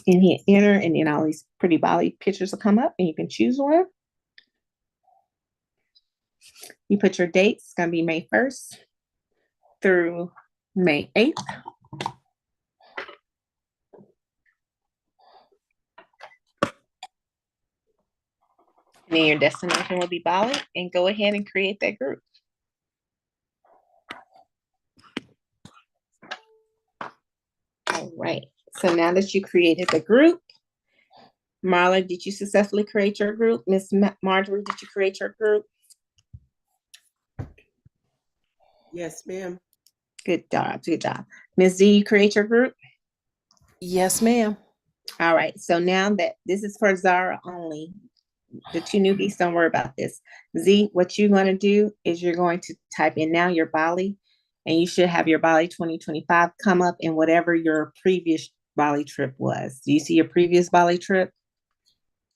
And hit enter, and then all these pretty Bali pictures will come up and you can choose one. You put your dates. It's going to be May 1st through May 8th. And then your destination will be Bali, and go ahead and create that group. All right. So now that you created the group, Marla, did you successfully create your group? Miss Marjorie, did you create your group? Yes, ma'am. Good job. Good job. Miss Z, you create your group? Yes, ma'am. All right. So now that this is for Zara only, the two newbies, don't worry about this. Z, what you're going to do is you're going to type in now your Bali, and you should have your Bali 2025 come up in whatever your previous Bali trip was. Do you see your previous Bali trip?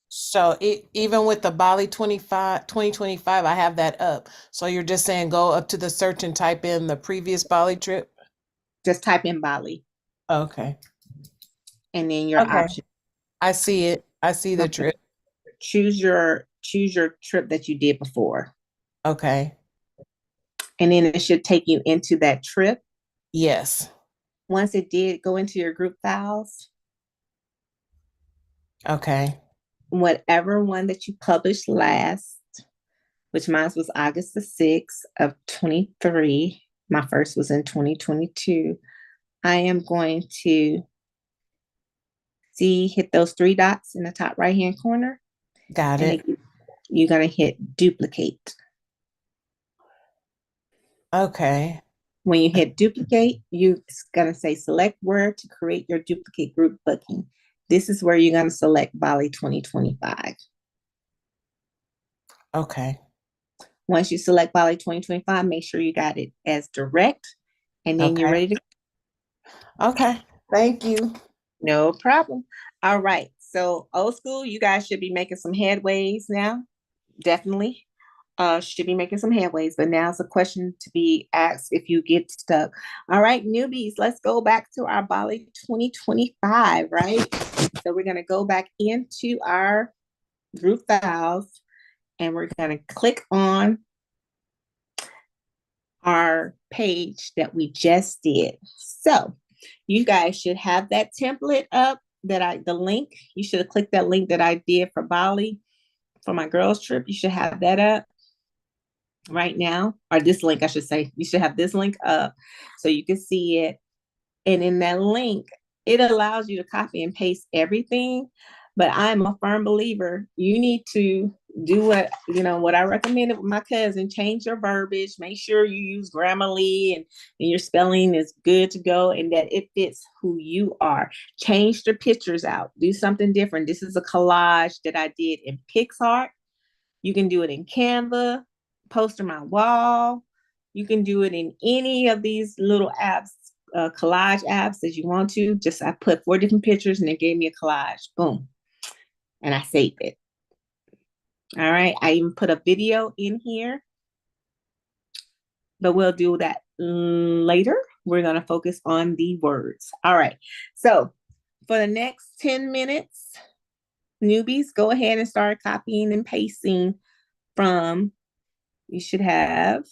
So even with the Bali 2025, I have that up. So you're just saying go up to the search and type in the previous Bali trip? Just type in Bali. Okay. And then your option. I see it. I see the trip. Choose your trip that you did before. Okay. And then it should take you into that trip. Yes. Once it did, go into your group files. Okay. Whatever one that you published last, which mine was August the 6th of 23. My first was in 2022. I am going to hit those three dots in the top right-hand corner. Got it. You're going to hit duplicate. Okay. When you hit duplicate, you're going to say select where to create your duplicate group booking. This is where you're going to select Bali 2025. Okay. Once you select Bali 2025, make sure you got it as direct, and then you're ready to. Okay. Thank you. No problem. All right. So old school, you guys should be making some headways now. Definitely. Should be making some headways, but now's a question to be asked if you get stuck. All right, newbies, let's go back to our Bali 2025, right? So we're going to go back into our group files, and we're going to click on our page that we just did. So you guys should have that template up the link. You should have clicked that link that I did for Bali for my girls trip. You should have that up right now, or this link, I should say. You should have this link up so you can see it. And in that link, it allows you to copy and paste everything. But I'm a firm believer, you need to do what I recommended with my cousin, change your verbiage, make sure you use Grammarly and your spelling is good to go and that it fits who you are. Change the pictures out, do something different. This is a collage that I did in PixArt. You can do it in Canva, poster my wall. You can do it in any of these little apps, collage apps that you want to. Just I put 4 different pictures and it gave me a collage. Boom. And I saved it. All right. I even put a video in here, but we'll do that later. We're going to focus on the words. All right. So for the next 10 minutes, newbies, go ahead and start copying and pasting from, you should have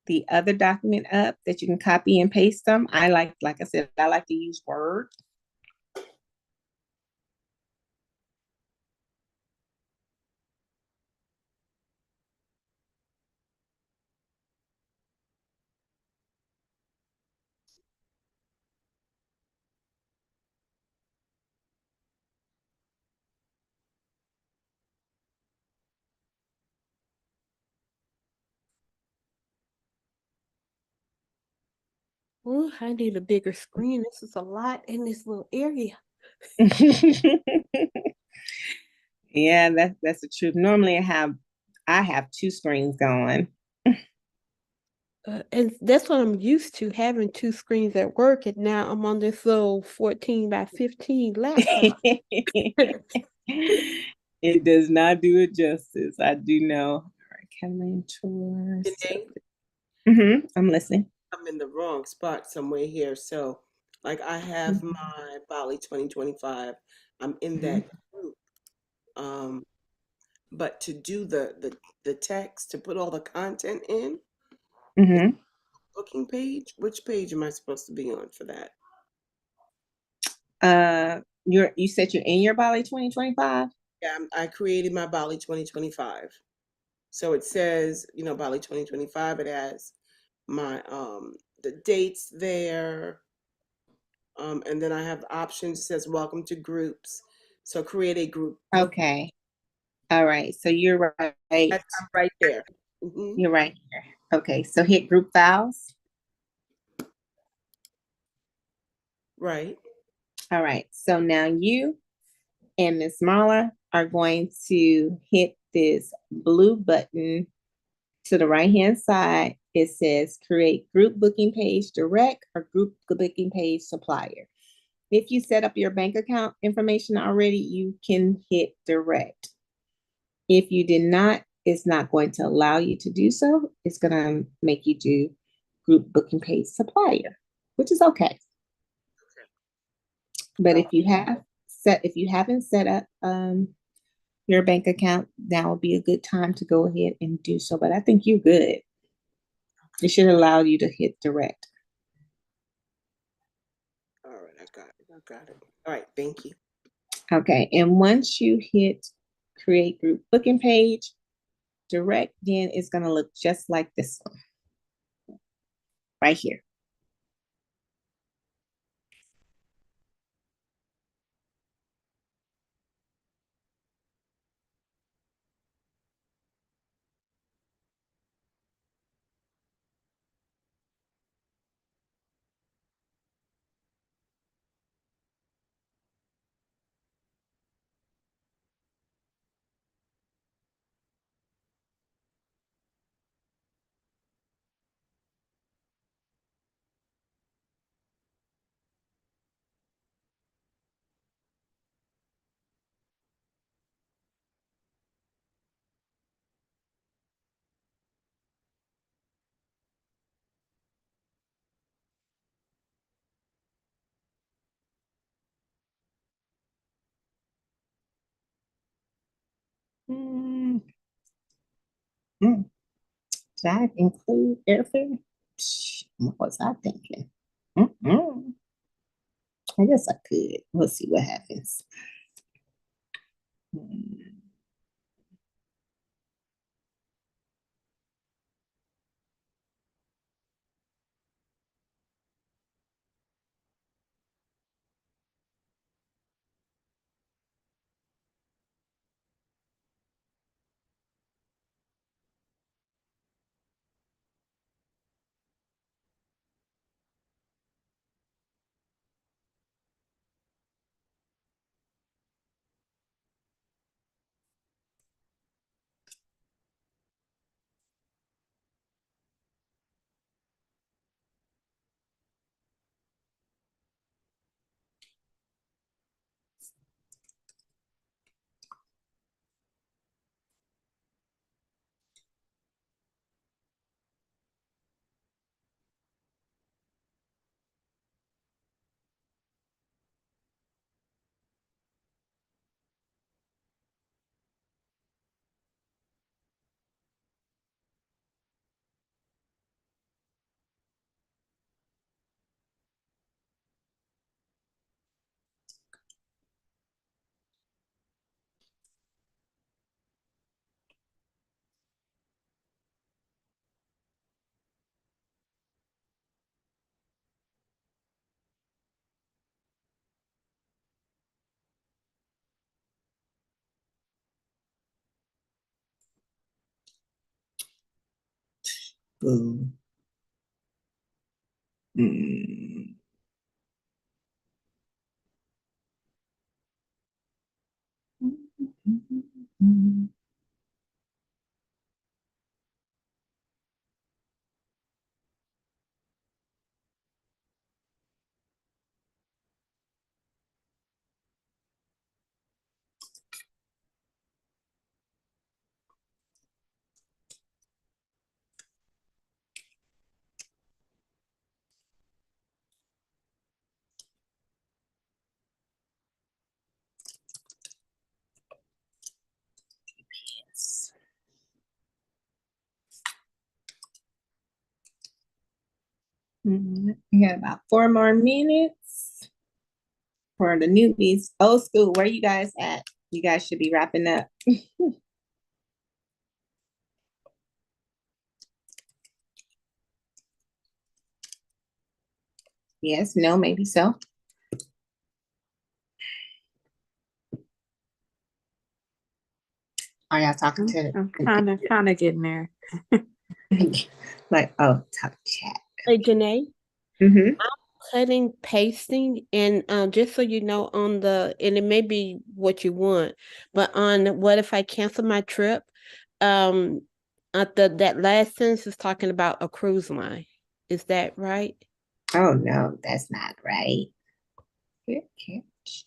the other document up that you can copy and paste them. Like I said, I like to use Word. Oh, I need a bigger screen. This is a lot in this little area. Yeah, that's the truth. Normally I have 2 screens going. And that's what I'm used to, having 2 screens at work, and now I'm on this little 14 by 15 laptop. It does not do it justice. I do know. All right, Catalan tours. I'm listening. I'm in the wrong spot somewhere here. So, like, I have my Bali 2025. I'm in that group. But to do the text, to put all the content in, booking page, which page am I supposed to be on for that? You said you're in your Bali 2025? Yeah, I created my Bali 2025. So it says, Bali 2025. It has my the dates there. And then I have options. It says welcome to groups. So create a group. Okay. All right. So you're right. I'm right there. You're right here. Okay. So hit group files. Right. All right. So now you and Miss Marla are going to hit this blue button to the right-hand side. It says create group booking page direct or group booking page supplier. If you set up your bank account information already, you can hit direct. If you did not, it's not going to allow you to do so. It's going to make you do group booking page supplier, which is okay. But if you haven't set up your bank account, now would be a good time to go ahead and do so. But I think you're good. It should allow you to hit direct. All right, I got it. All right, thank you. Okay, and once you hit create group booking page direct, then it's going to look just like this one right here. Mm, mm. Did I include airfare? What was I thinking? Mm-mm. I guess I could. We'll see what happens. Mm. Boo. Mm. Yes. We got about 4 more minutes for the newbies. Old school, where you guys at? You guys should be wrapping up. Yes, no, maybe so. Are y'all talking to? I'm kind of getting there. Like, oh, talk chat. Hey, Janae, Mm-hmm. cutting, pasting, and just so you know, on the, and it may be what you want, but on what if I cancel my trip? Um, that last sentence is talking about a cruise line. Is that right? Oh no, that's not right. Good catch.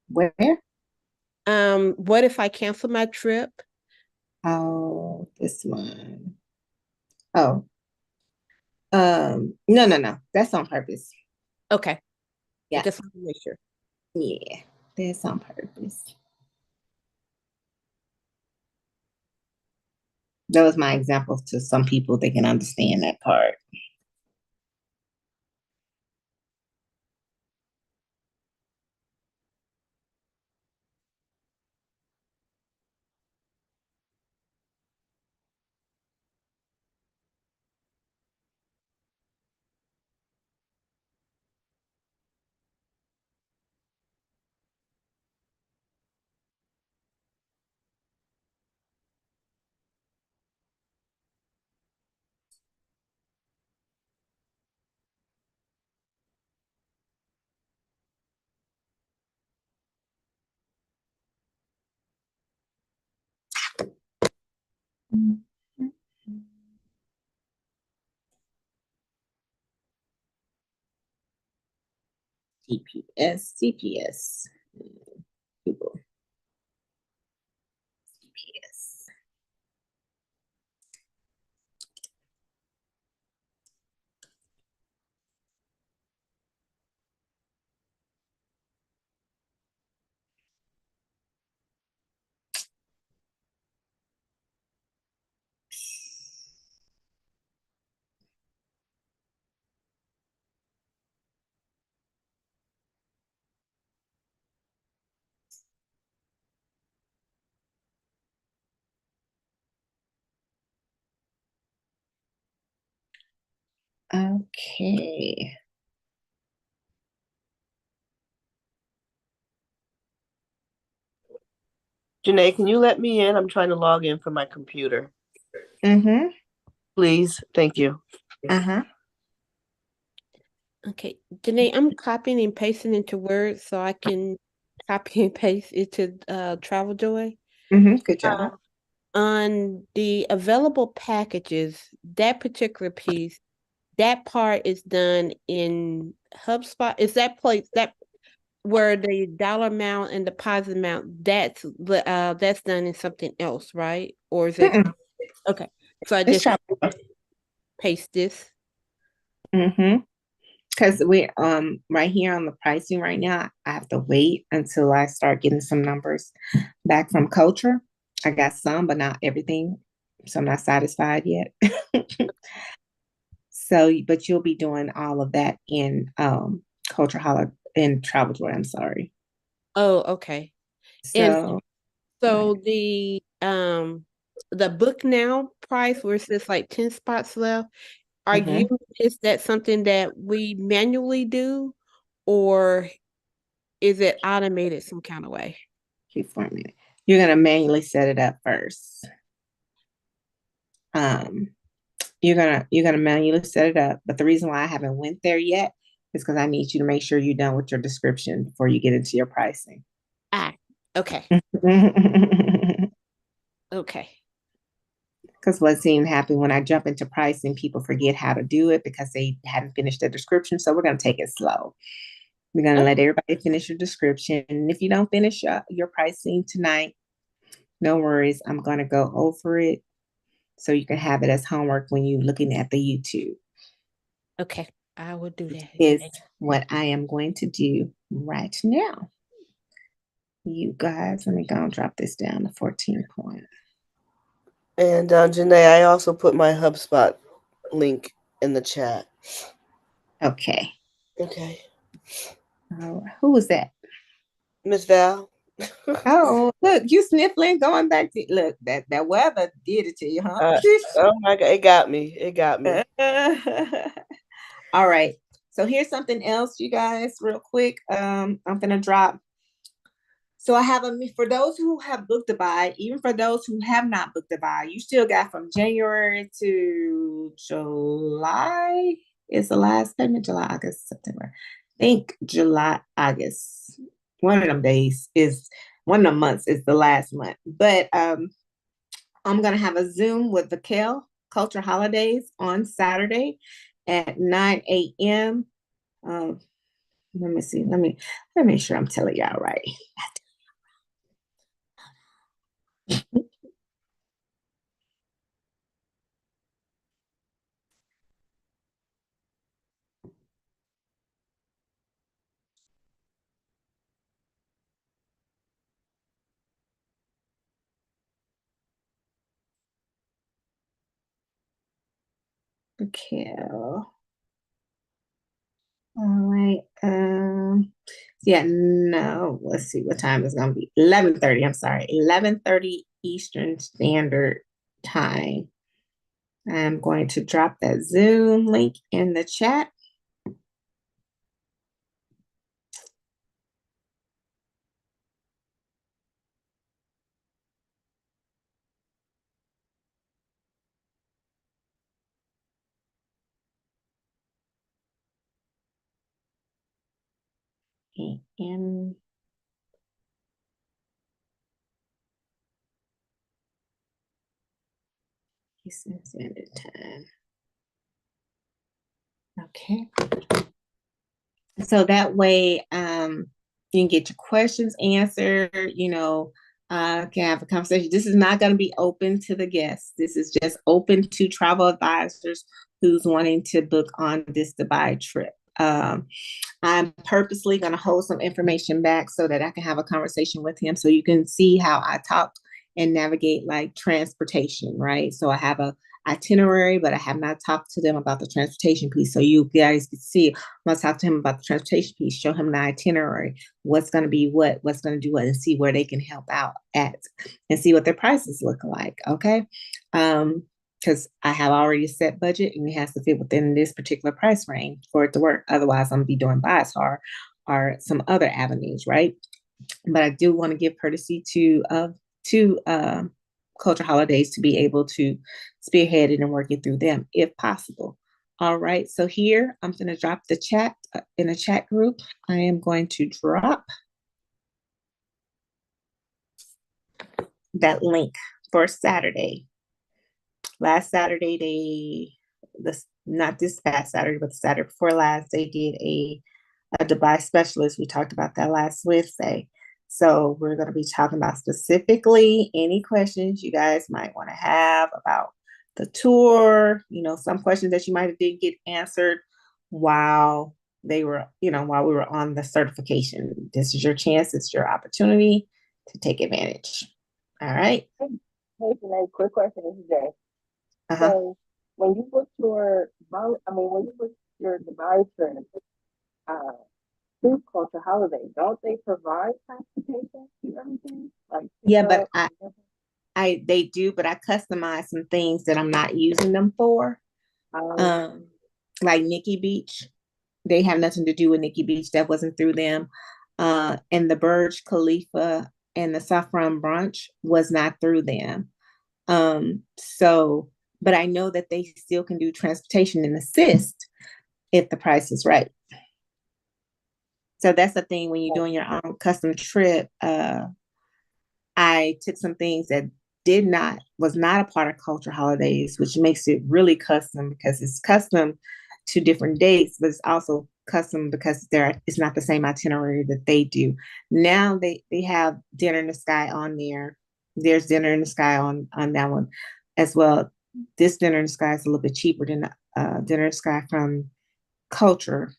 Where? What if I cancel my trip? Oh, this one. Oh, no. That's on purpose. Okay, I Yeah, just want to make sure. yeah, that's on purpose. That was my example to some people. They can understand that part. CPS. Google CPS. Okay. Janae, can you let me in? I'm trying to log in from my computer. Mm-hmm. Please. Thank you. Uh-huh. Okay, Janae, I'm copying and pasting into Word so I can copy and paste it to Travel Joy. Mm-hmm. Good job. On the available packages, that particular piece, that part is done in HubSpot. Is that place that where the dollar amount and deposit amount that's done in something else, right? Or is it okay? So I It's just Travel. paste this. Mm-hmm. Because we right here on the pricing right now, I have to wait until I start getting some numbers back from Culture. I got some, but not everything. So I'm not satisfied yet. So, but you'll be doing all of that in Culture Holiday in Travel Joy, I'm sorry. Oh, okay. And So so the book now price where it says like 10 spots left, is that something that we manually do or is it automated some kind of way? keep for a minute. You're gonna manually set it up first. You're gonna manually set it up, but the reason why I haven't went there yet is because I need you to make sure you're done with your description before you get into your pricing. Okay. Okay. Because what seemed to happen when I jump into pricing, people forget how to do it because they hadn't finished their description. So we're gonna take it slow. We're gonna let everybody finish your description. And if you don't finish your pricing tonight, no worries. I'm gonna go over it so you can have it as homework when you're looking at the YouTube. Okay, I will do that. Is what I am going to do right now. You guys, let me go and drop this down to 14 points. And Janae, I also put my HubSpot link in the chat. Okay. Okay. Who was that? Miss Val. Oh, look, you sniffling, going back to look, that weather did it to you, huh? Oh my God, it got me. It got me. All right. So here's something else, you guys, real quick. I'm gonna drop. So I have for those who have booked a buy, even for those who have not booked a buy, you still got from January to July. Is the last payment July, August, September? I think July, August. One of them days is one of the months is the last month. But I'm gonna have a Zoom with the Culture Holidays on Saturday at 9 a.m. Let me see. Let me make sure I'm telling y'all right. Okay. All right. Yeah, no, let's see what time it's gonna be. 11:30. I'm sorry, 11:30 Eastern Standard Time. I'm going to drop that Zoom link in the chat. And Eastern Standard Time. Okay. So that way, you can get your questions answered, can have a conversation. This is not going to be open to the guests. This is just open to travel advisors who's wanting to book on this Dubai trip. I'm purposely going to hold some information back so that I can have a conversation with him so you can see how I talk and navigate like transportation, right? So I have a itinerary, but I have not talked to them about the transportation piece. So you guys can see, I'm gonna talk to him about the transportation piece, show him the itinerary, what's gonna be what's gonna do what, and see where they can help out at and see what their prices look like. Okay. because I have already a set budget and it has to fit within this particular price range for it to work. Otherwise, I'm gonna be doing Viator or some other avenues, right? But I do want to give courtesy to culture holidays to be able to spearhead it and work it through them if possible. All right, so here I'm going to drop the chat in a chat group. I am going to drop that link for Saturday. Last Saturday, not this past Saturday, but the Saturday before last, they did a Dubai specialist. We talked about that last Wednesday. So we're going to be talking about specifically any questions you guys might want to have about the tour, some questions that you might have didn't get answered while they were, while we were on the certification. This is your chance. It's your opportunity to take advantage. All right. Hey, Janae, quick question. This is Jay. Uh-huh. So when you book your Dubai trip, through Culture Holiday, don't they provide transportation to everything? Like yeah, but they do, but I customize some things that I'm not using them for. Like Nikki Beach, they have nothing to do with Nikki Beach. That wasn't through them. And the Burj Khalifa and the Saffron Brunch was not through them. But I know that they still can do transportation and assist if the price is right. So that's the thing when you're doing your own custom trip. I took some things that was not a part of Culture Holidays, which makes it really custom because it's custom to different dates, but it's also custom because it's not the same itinerary that they do. Now they have Dinner in the Sky on there. There's Dinner in the Sky on that one as well. This Dinner in the Sky is a little bit cheaper than Dinner in the Sky from Culture,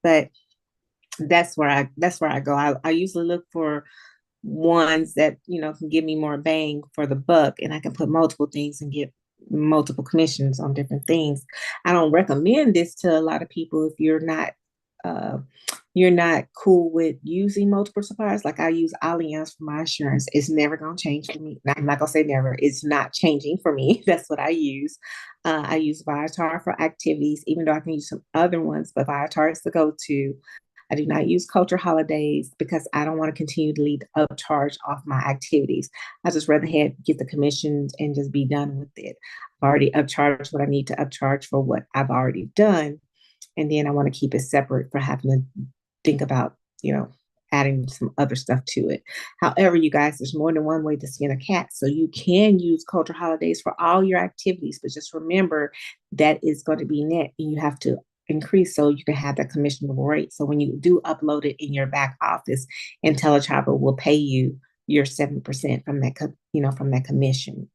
but that's where I go. I usually look for ones that can give me more bang for the buck, and I can put multiple things and get multiple commissions on different things. I don't recommend this to a lot of people if you're not cool with using multiple suppliers. Like I use Allianz for my insurance. It's never gonna change for me. I'm not gonna say never. It's not changing for me. That's what I use. I use Viator for activities, even though I can use some other ones, but Viator is the go-to. I do not use Culture Holidays because I don't want to continue to lead upcharge off my activities. I just rather get the commissions and just be done with it. I've already upcharged what I need to upcharge for what I've already done. And then I want to keep it separate for having to think about, adding some other stuff to it. However, you guys, there's more than one way to skin a cat. So you can use Culture Holidays for all your activities, but just remember that is going to be net and you have to increase so you can have that commissionable rate. So when you do upload it in your back office, IntelliTravel will pay you your 7% from that commission.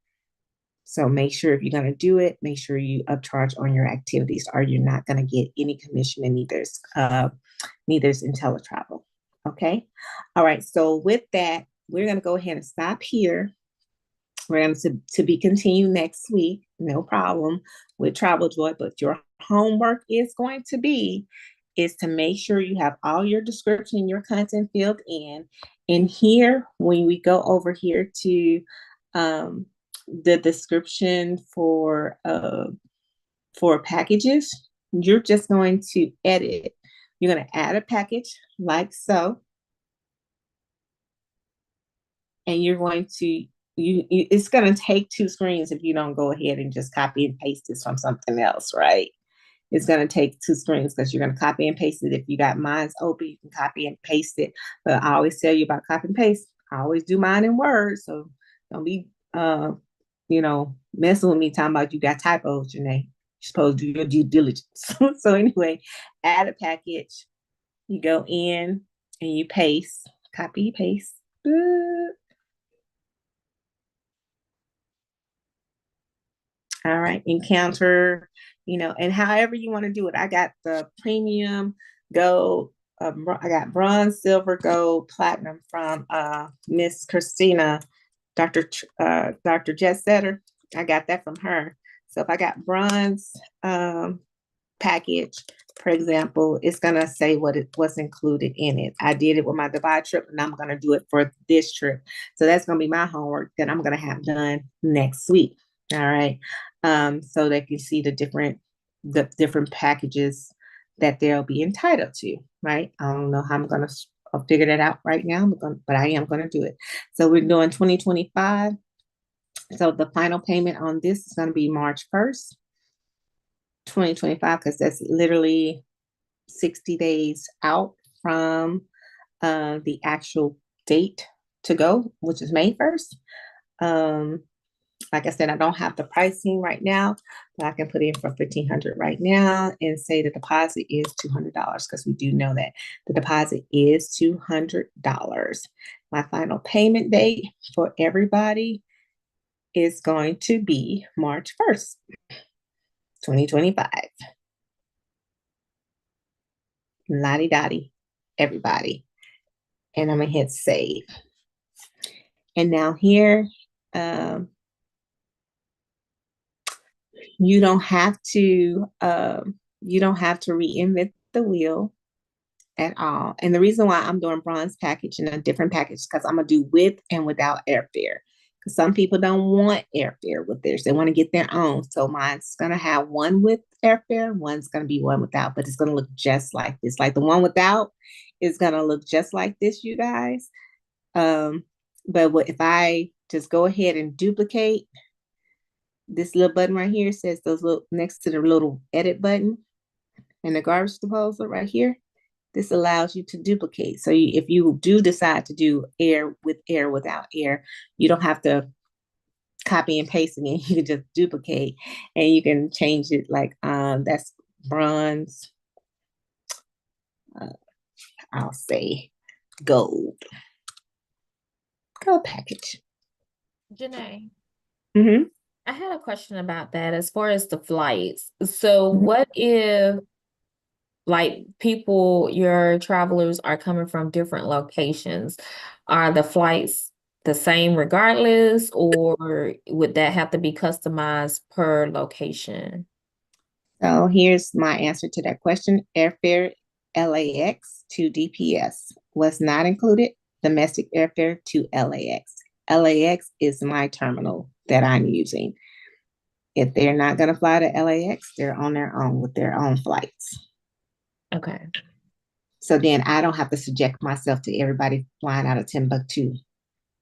So make sure if you're going to do it, make sure you upcharge on your activities, or you're not going to get any commission, and neither's IntelliTravel. Okay. All right. So with that, we're going to go ahead and stop here. We're going to be continued next week, no problem, with Travel Joy, but your homework is going to be to make sure you have all your description and your content filled in. And here, when we go over here to the description for packages, you're just going to edit. You're going to add a package like so. And you're going to it's going to take 2 screens if you don't go ahead and just copy and paste this from something else, right? It's going to take 2 screens because you're going to copy and paste it. If you got mine's open, you can copy and paste it. But I always tell you about copy and paste. I always do mine in Word. So don't be, messing with me talking about you got typos, Janae. You're supposed to do your due diligence. So anyway, add a package. You go in and you paste, copy, paste. All right, encounter, and however you want to do it. I got the premium, gold, I got bronze, silver, gold, platinum from Miss Christina, Dr. Jet Setter. I got that from her. So if I got bronze package, for example, it's gonna say what's included in it. I did it with my Dubai trip, and I'm gonna do it for this trip. So that's gonna be my homework that I'm gonna have done next week. All right. So they can see the different packages that they'll be entitled to, right? I don't know how I'll figure that out right now, but I am gonna do it. So we're doing 2025. So the final payment on this is gonna be March 1st, 2025, because that's literally 60 days out from the actual date to go, which is May 1st. Like I said, I don't have the pricing right now, but I can put in for $1,500 right now and say the deposit is $200 because we do know that the deposit is $200. My final payment date for everybody is going to be March 1st, 2025. Lottie dottie, everybody. And I'm gonna hit save. And now here, you don't have to reinvent the wheel at all. And the reason why I'm doing bronze package and a different package because I'm gonna do with and without airfare. Because some people don't want airfare with theirs; they want to get their own. So mine's gonna have one with airfare, one's gonna be one without, but it's gonna look just like this. Like the one without is gonna look just like this, you guys. But if I just go ahead and duplicate this little button right here, says those little next to the little edit button and the garbage disposal right here. This allows you to duplicate. So if you do decide to do air without air, you don't have to copy and paste again. You can just duplicate and you can change it like that's bronze. I'll say gold package. Janae, Mm-hmm. I had a question about that as far as the flights. So what if like your travelers are coming from different locations? Are the flights the same regardless, or would that have to be customized per location? So here's my answer to that question. Airfare LAX to DPS was not included. Domestic airfare to LAX. LAX is my terminal that I'm using. If they're not going to fly to LAX, they're on their own with their own flights. Okay. So then I don't have to subject myself to everybody flying out of Timbuktu.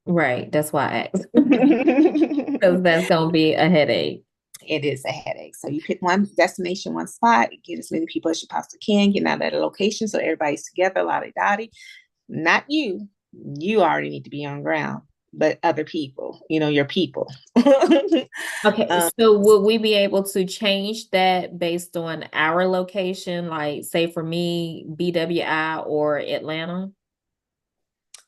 Right. That's why I asked. Because that's going to be a headache. It is a headache. So you pick one destination, one spot, get as many people as you possibly can, get out of that location so everybody's together, lottie-dottie. Not you. You already need to be on ground, but other people, your people. Okay, so would we be able to change that based on our location? Like, say for me, BWI or Atlanta?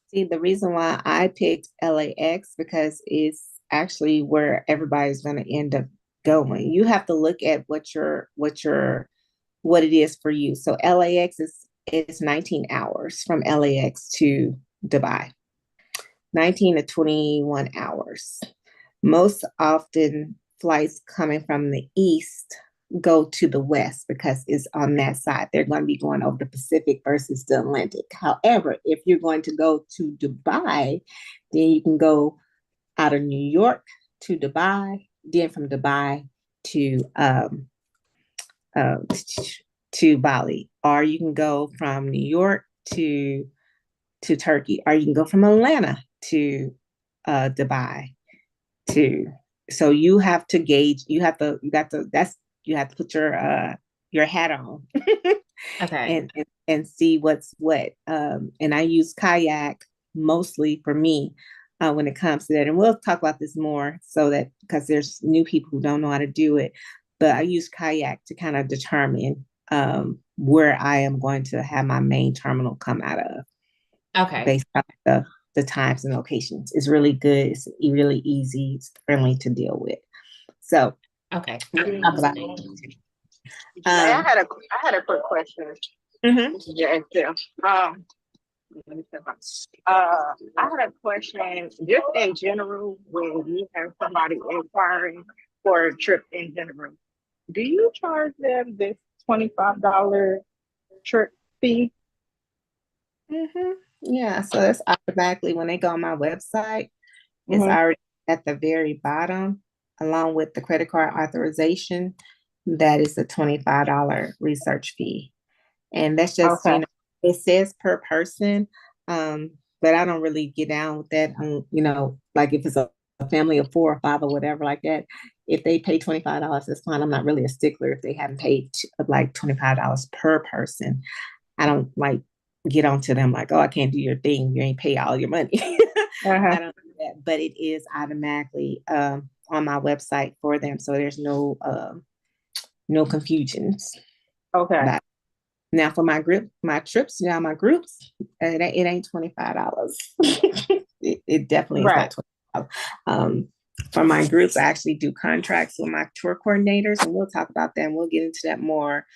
See, the reason why I picked LAX because it's actually where everybody's going to end up going. You have to look at what it is for you. So LAX is 19 hours from LAX to Dubai. 19 to 21 hours. Most often flights coming from the east go to the west because it's on that side. They're going to be going over the Pacific versus the Atlantic. However, if you're going to go to Dubai, then you can go out of New York to Dubai, then from Dubai to Bali, or you can go from New York to Turkey, or you can go from Atlanta to Dubai. So you have to gauge. You have to put your hat on. Okay. and see what's what. And I use kayak mostly for me when it comes to that. And we'll talk about this more so that because there's new people who don't know how to do it. But I use kayak to kind of determine where I am going to have my main terminal come out of. Okay. Based on the times and locations. It's really good. It's really easy. It's friendly to deal with. So okay. I had a quick question. Mm-hmm. Yeah, I had a question just in general when you have somebody inquiring for a trip in general. Do you charge them this $25 trip fee? Mm-hmm. Yeah, so that's automatically when they go on my website, it's already at the very bottom. along with the credit card authorization, that is a $25 research fee. And that's just, Okay. it says per person, but I don't really get down with that. Like if it's a family of 4 or 5 or whatever like that, if they pay $25, that's fine. I'm not really a stickler if they haven't paid like $25 per person. I don't like get onto them like, oh, I can't do your thing. You ain't pay all your money. I don't do that, but it is automatically on my website for them, so there's no confusions. Okay. But now for my trips, my groups, it ain't $25. it definitely is not $25. For my groups, I actually do contracts with my tour coordinators, and we'll talk about that, and we'll get into that more.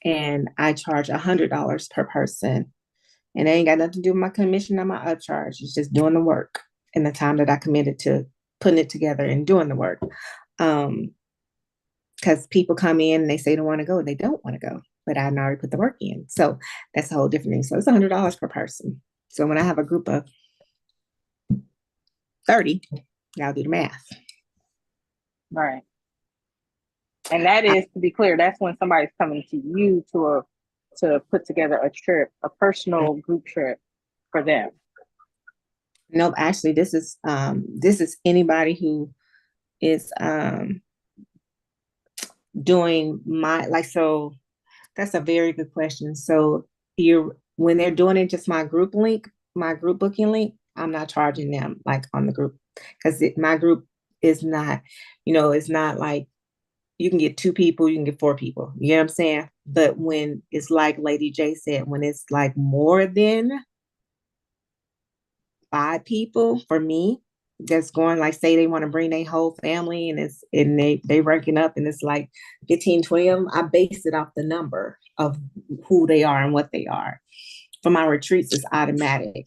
And I charge $100 per person. And it ain't got nothing to do with my commission or my upcharge. It's just doing the work and the time that I committed to putting it together and doing the work. Because people come in and they say they want to go and they don't want to go, but I already put the work in. So that's a whole different thing. So it's $100 per person. So when I have a group of 30, I'll do the math. Right. And that is, to be clear, that's when somebody's coming to you to put together a trip, a personal group trip for them. Nope, actually, this is anybody who is doing so that's a very good question. So when they're doing it, just my group booking link, I'm not charging them like on the group, because my group is not, it's not like you can get 2 people, you can get 4 people. You know what I'm saying? But when it's like Lady J said, when it's like more than 5 people, for me, that's going, like, say they want to bring their whole family and they ranking up and it's like 15, 20 of them, I base it off the number of who they are and what they are. For my retreats, it's automatic.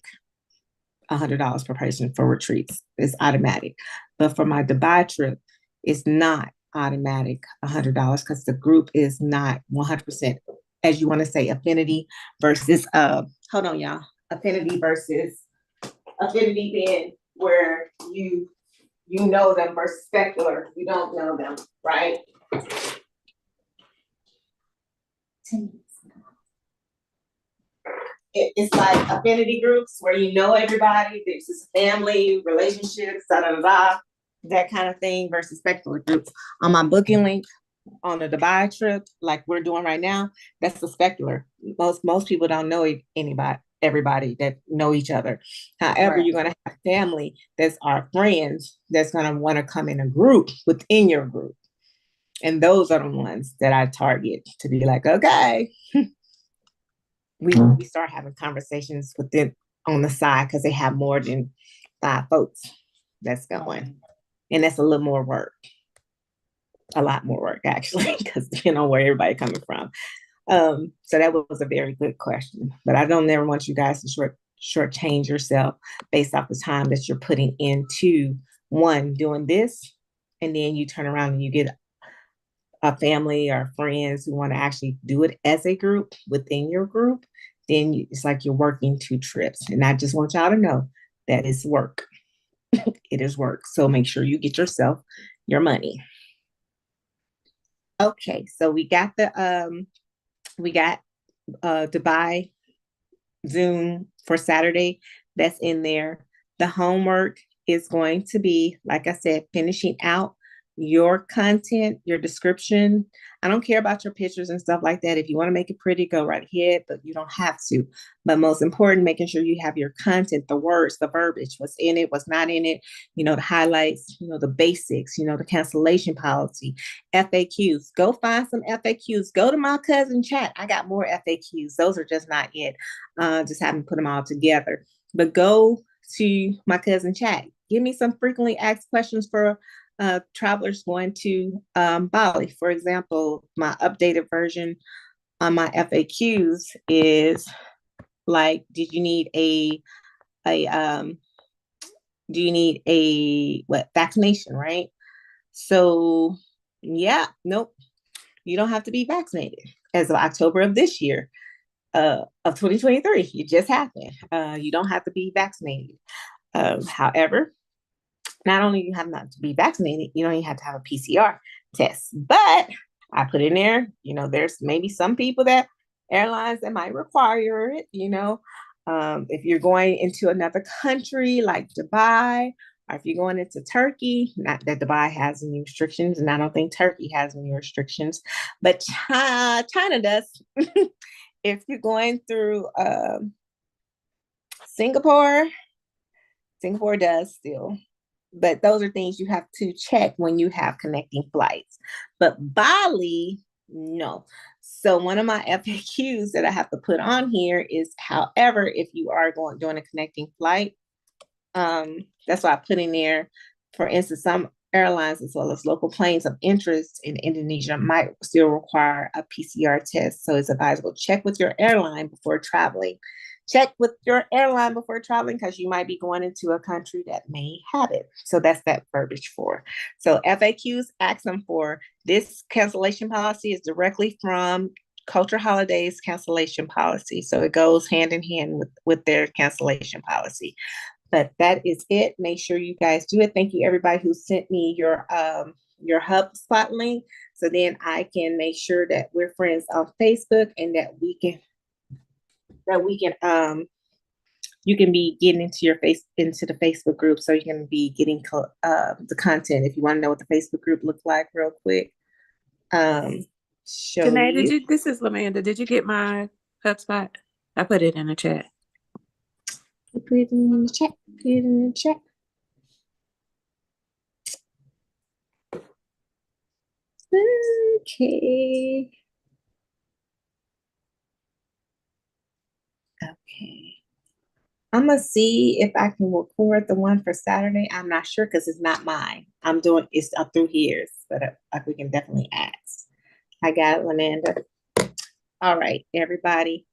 $100 per person for retreats. It's automatic. But for my Dubai trip, it's not automatic $100 because the group is not 100%, as you want to say, affinity versus hold on, y'all. Affinity being where you know them versus specular, you don't know them, right? It's like affinity groups where you know everybody, there's this family, relationships, that kind of thing, versus specular groups. On my booking link on the Dubai trip, like we're doing right now, that's the specular. Most people don't know everybody that know each other. However, You're going to have family that's our friends that's going to want to come in a group within your group. And those are the ones that I target to be like, okay, we start having conversations with them on the side because they have more than 5 folks that's going. And that's a little more work. A lot more work, actually, because you know where everybody coming from. So that was a very good question. But I don't never want you guys to shortchange yourself based off the time that you're putting into doing this, and then you turn around and you get a family or friends who want to actually do it as a group within your group, then it's like you're working 2 trips. And I just want y'all to know that it's work. It is work. So make sure you get yourself your money. Okay, so we got Dubai Zoom for Saturday. That's in there. The homework is going to be, like I said, finishing out your content, your description. I don't care about your pictures and stuff like that. If you want to make it pretty, go right ahead, but you don't have to. But most important, making sure you have your content, the words, the verbiage, what's in it, what's not in it, the highlights, the basics, the cancellation policy, FAQs. Go find some FAQs. Go to my cousin chat. I got more FAQs. Those are just not it. Just haven't put them all together. But go to my cousin chat. Give me some frequently asked questions for travelers going to Bali. For example, my updated version on my FAQs is like, do you need a vaccination, right? So yeah, nope, you don't have to be vaccinated as of October of this year, of 2023. It just happened. You don't have to be vaccinated. However, not only you have not to be vaccinated, you don't even have to have a PCR test. But I put in there, there's maybe some people that airlines that might require it, if you're going into another country like Dubai, or if you're going into Turkey, not that Dubai has any restrictions, and I don't think Turkey has any restrictions, but China does. If you're going through Singapore does still. But those are things you have to check when you have connecting flights. But Bali, no. So one of my FAQs that I have to put on here is, however, if you are doing a connecting flight, that's why I put in there, for instance, some airlines as well as local planes of interest in Indonesia might still require a PCR test. So it's advisable, check with your airline before traveling. Check with your airline before traveling, because you might be going into a country that may have it. So that's that verbiage for. So FAQs, ask them for. This cancellation policy is directly from Culture Holidays cancellation policy. So it goes hand in hand with their cancellation policy. But that is it. Make sure you guys do it. Thank you, everybody who sent me your HubSpot link. So then I can make sure that we're friends on Facebook, and that we can you can be getting into the Facebook group, so you can be getting the content. If you want to know what the Facebook group looks like real quick. Janae, this is Lamanda. Did you get my HubSpot? I put it in the chat. Put it in the chat. Put it in the chat. Okay. Okay. I'm gonna see if I can record the one for Saturday. I'm not sure because it's not mine. It's up through here, but we can definitely ask. I got it, Lamanda. All right, everybody.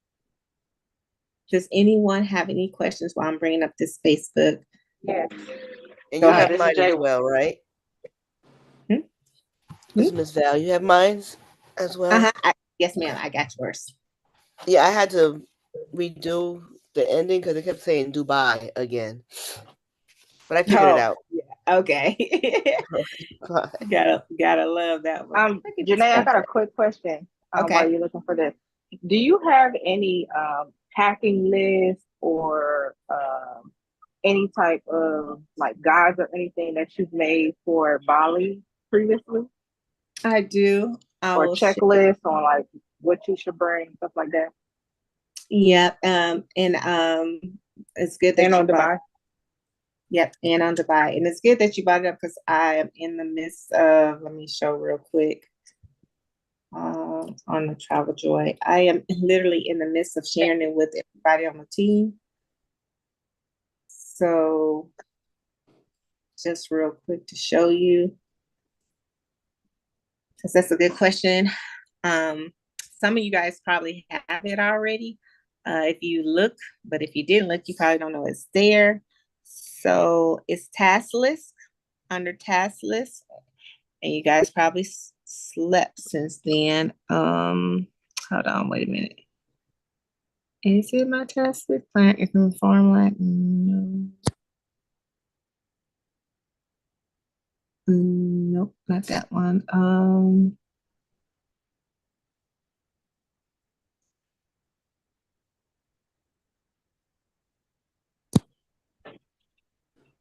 Does anyone have any questions while I'm bringing up this Facebook? Yes. And Go you ahead. have mine as well, right? This is Miss Val. You have mine as well? Yes, ma'am. I got yours. Yeah, I had to redo the ending because it kept saying Dubai again. But I figured it out. Yeah. Okay. gotta love that one. Janae, I got a quick question. Okay. While you're looking for this, do you have any packing list or any type of like guides or anything that you've made for Bali previously? I do. Or checklist on like what you should bring, stuff like that. Yep. And it's good that and on Dubai. Yep, and on Dubai. And it's good that you brought it up, because I am in the midst of, let me show real quick, on the Travel Joy. I am literally in the midst of sharing it with everybody on the team. So just real quick to show you, because that's a good question. Some of you guys probably have it already if you look, but if you didn't look, you probably don't know it's there. So it's task list, under task list, and you guys probably slept since then. Hold on, wait a minute. Is it my task list? Plan and conform like no. Nope, not that one.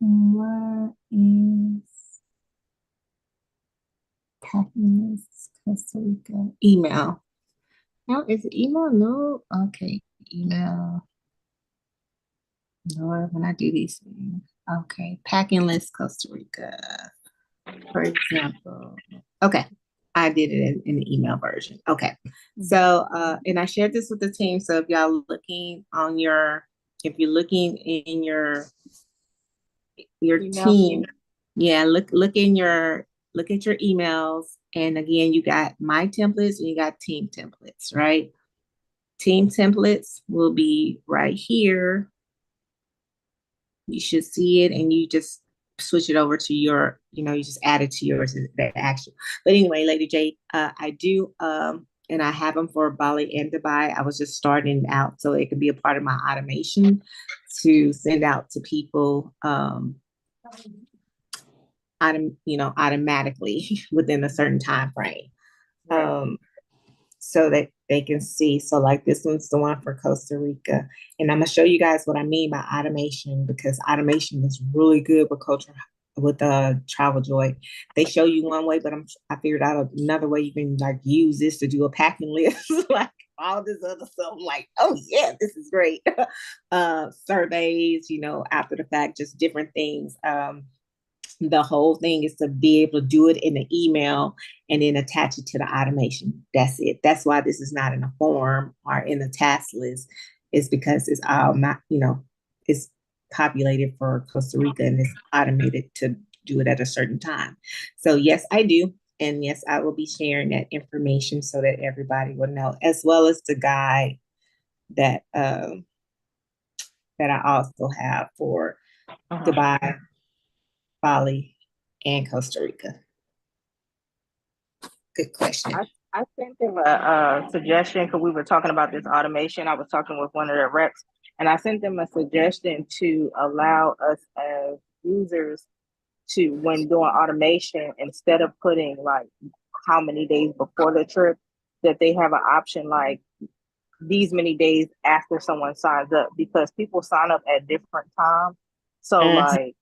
What is packing this Costa Rica email? No, is it email? No. Okay, email. Lord, when I do these things. Okay, packing list Costa Rica, for example. Okay, I did it in the email version. Okay, so and I shared this with the team. So if y'all looking on if you're looking in your team, yeah, look at your emails, and again, you got my templates and you got team templates, right? Team templates will be right here. You should see it, and you just switch it over to your, you just add it to yours, that actual. But anyway, Lady J, I do, and I have them for Bali and Dubai. I was just starting out so it could be a part of my automation to send out to people automatically within a certain time frame. Right. So that they can see. So like this one's the one for Costa Rica. And I'm gonna show you guys what I mean by automation, because automation is really good with Travel Joy. They show you one way, but I figured out another way you can like use this to do a packing list, like all this other stuff. Like, oh yeah, this is great. Surveys, after the fact, just different things. The whole thing is to be able to do it in an email and then attach it to the automation. That's it. That's why this is not in a form or in a task list, is because it's all not, it's populated for Costa Rica and it's automated to do it at a certain time. So yes, I do. And yes, I will be sharing that information so that everybody will know, as well as the guide that that I also have for Dubai, Bali, and Costa Rica. Good question. I sent them a suggestion because we were talking about this automation. I was talking with one of their reps, and I sent them a suggestion to allow us as users to, when doing automation, instead of putting like how many days before the trip, that they have an option like these many days after someone signs up, because people sign up at different times. So like,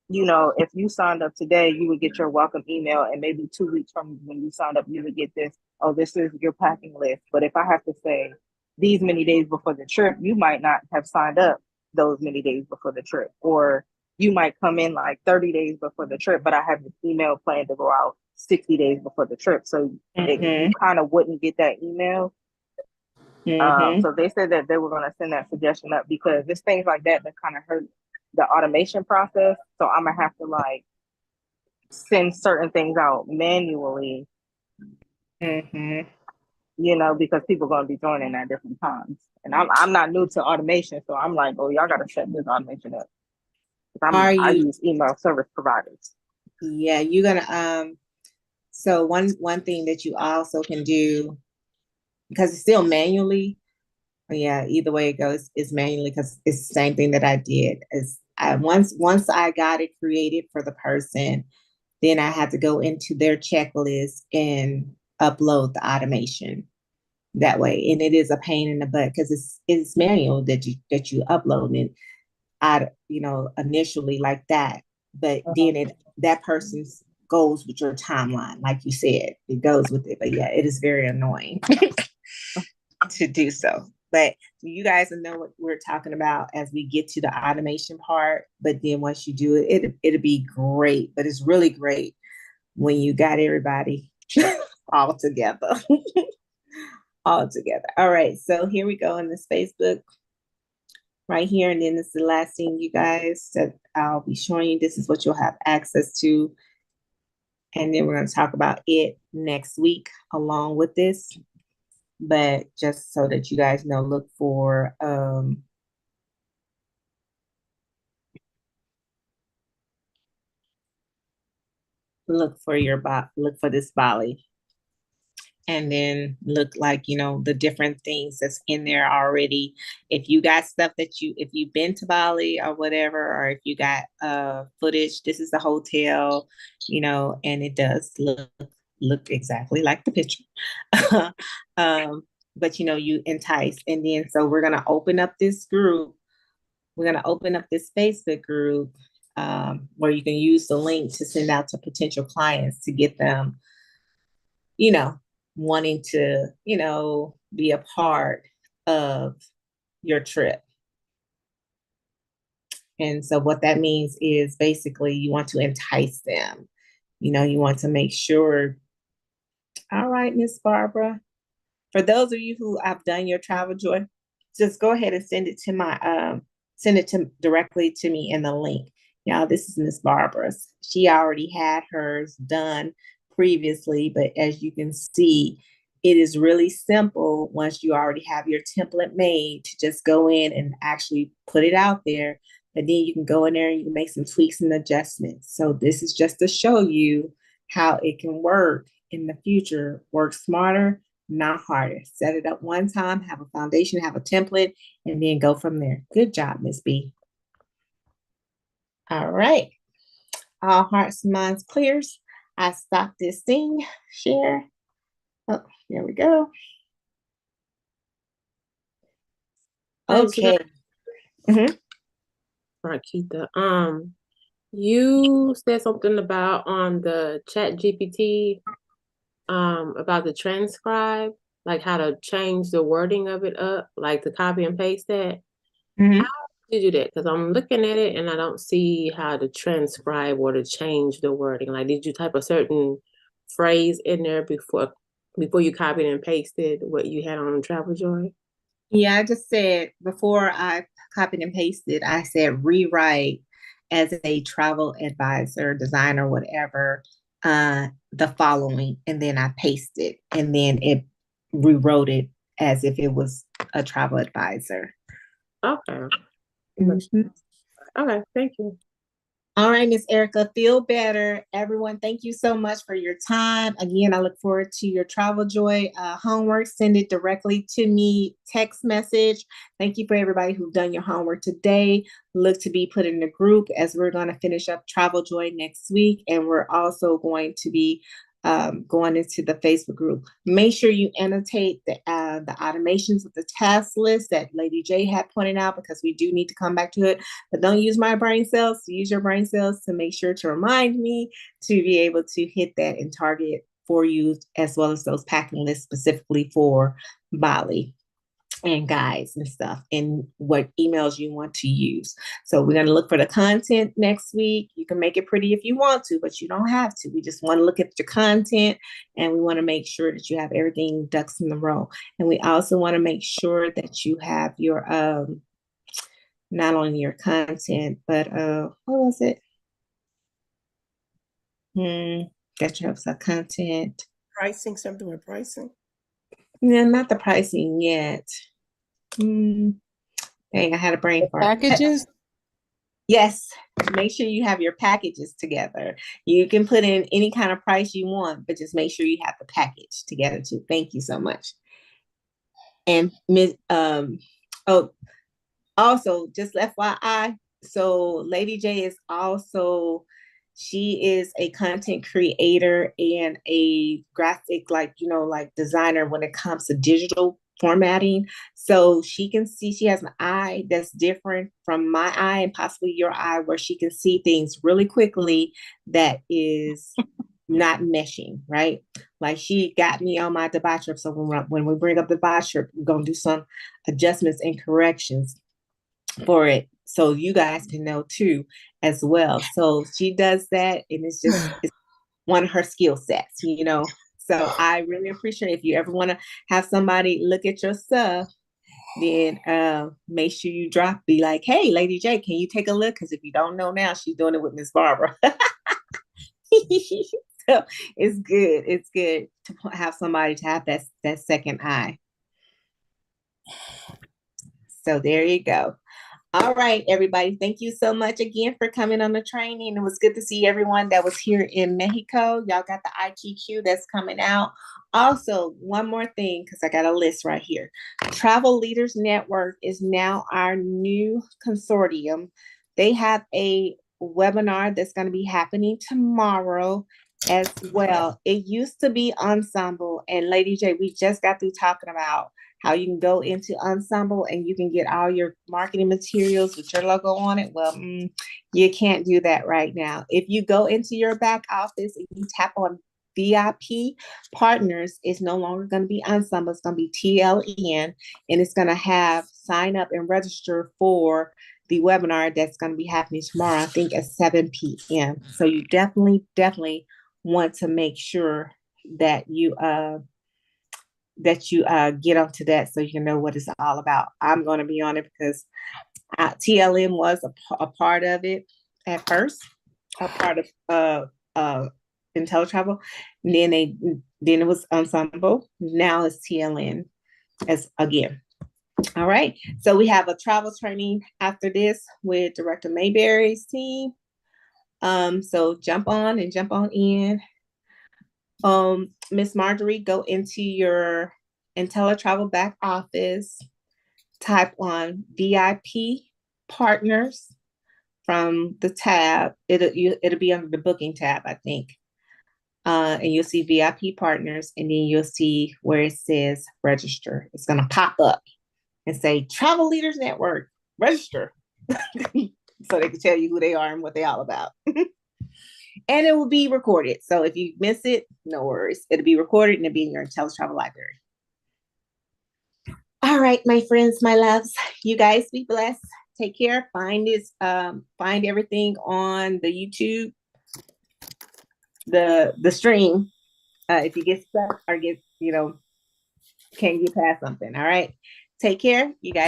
if you signed up today, you would get your welcome email, and maybe 2 weeks from when you signed up, you would get this, oh, this is your packing list. But if I have to say these many days before the trip, you might not have signed up those many days before the trip. Or you might come in like 30 days before the trip, but I have this email planned to go out 60 days before the trip. So you kind of wouldn't get that email. So they said that they were going to send that suggestion up, because it's things like that kind of hurt the automation process. So I'm gonna have to like send certain things out manually, because people are gonna be joining at different times. And I'm not new to automation, so I'm like, oh, y'all gotta set this automation up. I use email service providers. Yeah, you're gonna so one thing that you also can do, because it's still manually, yeah, either way it goes, is manually, because it's the same thing that I did. Is once I got it created for the person, then I had to go into their checklist and upload the automation that way. And it is a pain in the butt because it's manual that you upload it, initially like that. But then that person's goes with your timeline, like you said, it goes with it. But yeah, it is very annoying to do so. But you guys will know what we're talking about as we get to the automation part. But then once you do it, it'll be great. But it's really great when you got everybody all together. All together. All right. So here we go in this Facebook right here. And then this is the last thing, you guys, that I'll be showing you. This is what you'll have access to. And then we're going to talk about it next week along with this. But just so that you guys know, look for look for this Bali, and then look like the different things that's in there already. If you got stuff if you've been to Bali or whatever, or if you got footage, this is the hotel, and it does look exactly like the picture. But you entice. And then so we're gonna open up this group. We're gonna open up this Facebook group where you can use the link to send out to potential clients to get them, wanting to, be a part of your trip. And so what that means is basically you want to entice them. You want to make sure. All right, Miss Barbara. For those of you who have done your Travel Joy, just go ahead and send it to directly to me in the link. Now, this is Miss Barbara's. She already had hers done previously, but as you can see, it is really simple once you already have your template made to just go in and actually put it out there. And then you can go in there and you can make some tweaks and adjustments. So this is just to show you how it can work in the future. Work smarter, not harder. Set it up one time, have a foundation, have a template, and then go from there. Good job, Miss B. All right. All hearts and minds clears. I stop this thing. Share. Oh, there we go. Okay. Rakita, you said something about on the chat GPT, about the transcribe, like how to change the wording of it up, like to copy and paste that. How did you do that? Because I'm looking at it and I don't see how to transcribe or to change the wording. Like, did you type a certain phrase in there before you copied and pasted what you had on Travel Joy? Yeah, I just said before I copied and pasted, I said rewrite as a travel advisor, designer, whatever, the following, and then I pasted, and then it rewrote it as if it was a travel advisor. Okay. Mhm. Okay, thank you. All right, Miss Erica, feel better. Everyone, thank you so much for your time. Again, I look forward to your Travel Joy homework. Send it directly to me, text message. Thank you for everybody who've done your homework today. Look to be put in the group as we're going to finish up Travel Joy next week. And we're also going to be going into the Facebook group. Make sure you annotate the automations of the task list that Lady J had pointed out, because we do need to come back to it. But don't use my brain cells. Use your brain cells to make sure to remind me to be able to hit that and target for you, as well as those packing lists specifically for Bali and guides and stuff, and what emails you want to use. So we're going to look for the content next week. You can make it pretty if you want to, but you don't have to. We just want to look at your content, and we want to make sure that you have everything ducks in the row. And we also want to make sure that you have your not only your content, but what was it? That you have some content. Pricing, something with pricing. No, not the pricing yet. Dang, I had a brain fart. Packages? Yes, make sure you have your packages together. You can put in any kind of price you want, but just make sure you have the package together too. Thank you so much. And also just FYI, so Lady J is also, she is a content creator and a graphic, like designer when it comes to digital formatting. So she can see, she has an eye that's different from my eye and possibly your eye, where she can see things really quickly that is not meshing, right? Like she got me on my Dubai trip. So when we bring up the Dubai trip, we're going to do some adjustments and corrections for it, so you guys can know too as well. So she does that, and it's one of her skill sets, So I really appreciate if you ever want to have somebody look at your stuff, then make sure you be like, hey, Lady J, can you take a look? Because if you don't know now, she's doing it with Miss Barbara. So it's good. It's good to have somebody to have that second eye. So there you go. All right, everybody. Thank you so much again for coming on the training. It was good to see everyone that was here in Mexico. Y'all got the IGQ that's coming out. Also, one more thing, because I got a list right here. Travel Leaders Network is now our new consortium. They have a webinar that's going to be happening tomorrow as well. It used to be Ensemble, and Lady J, we just got through talking about how you can go into Ensemble and you can get all your marketing materials with your logo on it. Well, you can't do that right now. If you go into your back office and you tap on VIP partners, it's no longer going to be Ensemble. It's going to be TLN, and it's going to have sign up and register for the webinar that's going to be happening tomorrow, I think at 7 p.m. So you definitely want to make sure that you get onto that so you can know what it's all about. I'm going to be on it because TLM was a part of it at first, a part of IntelliTravel. Then it was Ensemble. Now it's TLN as again. All right. So we have a travel training after this with Director Mayberry's team. So jump on in. Miss Marjorie, go into your IntelliTravel back office, type on VIP partners, from the tab. It'll be under the booking tab, I think. And you'll see VIP partners, and then you'll see where it says register. It's gonna pop up and say Travel Leaders Network, register. So they can tell you who they are and what they're all about. And it will be recorded. So if you miss it, no worries. It'll be recorded and it'll be in your Intellis Travel Library. All right, my friends, my loves, you guys be blessed. Take care. Find everything on the YouTube, the stream. If you get stuck or can't get past something. All right. Take care. You guys.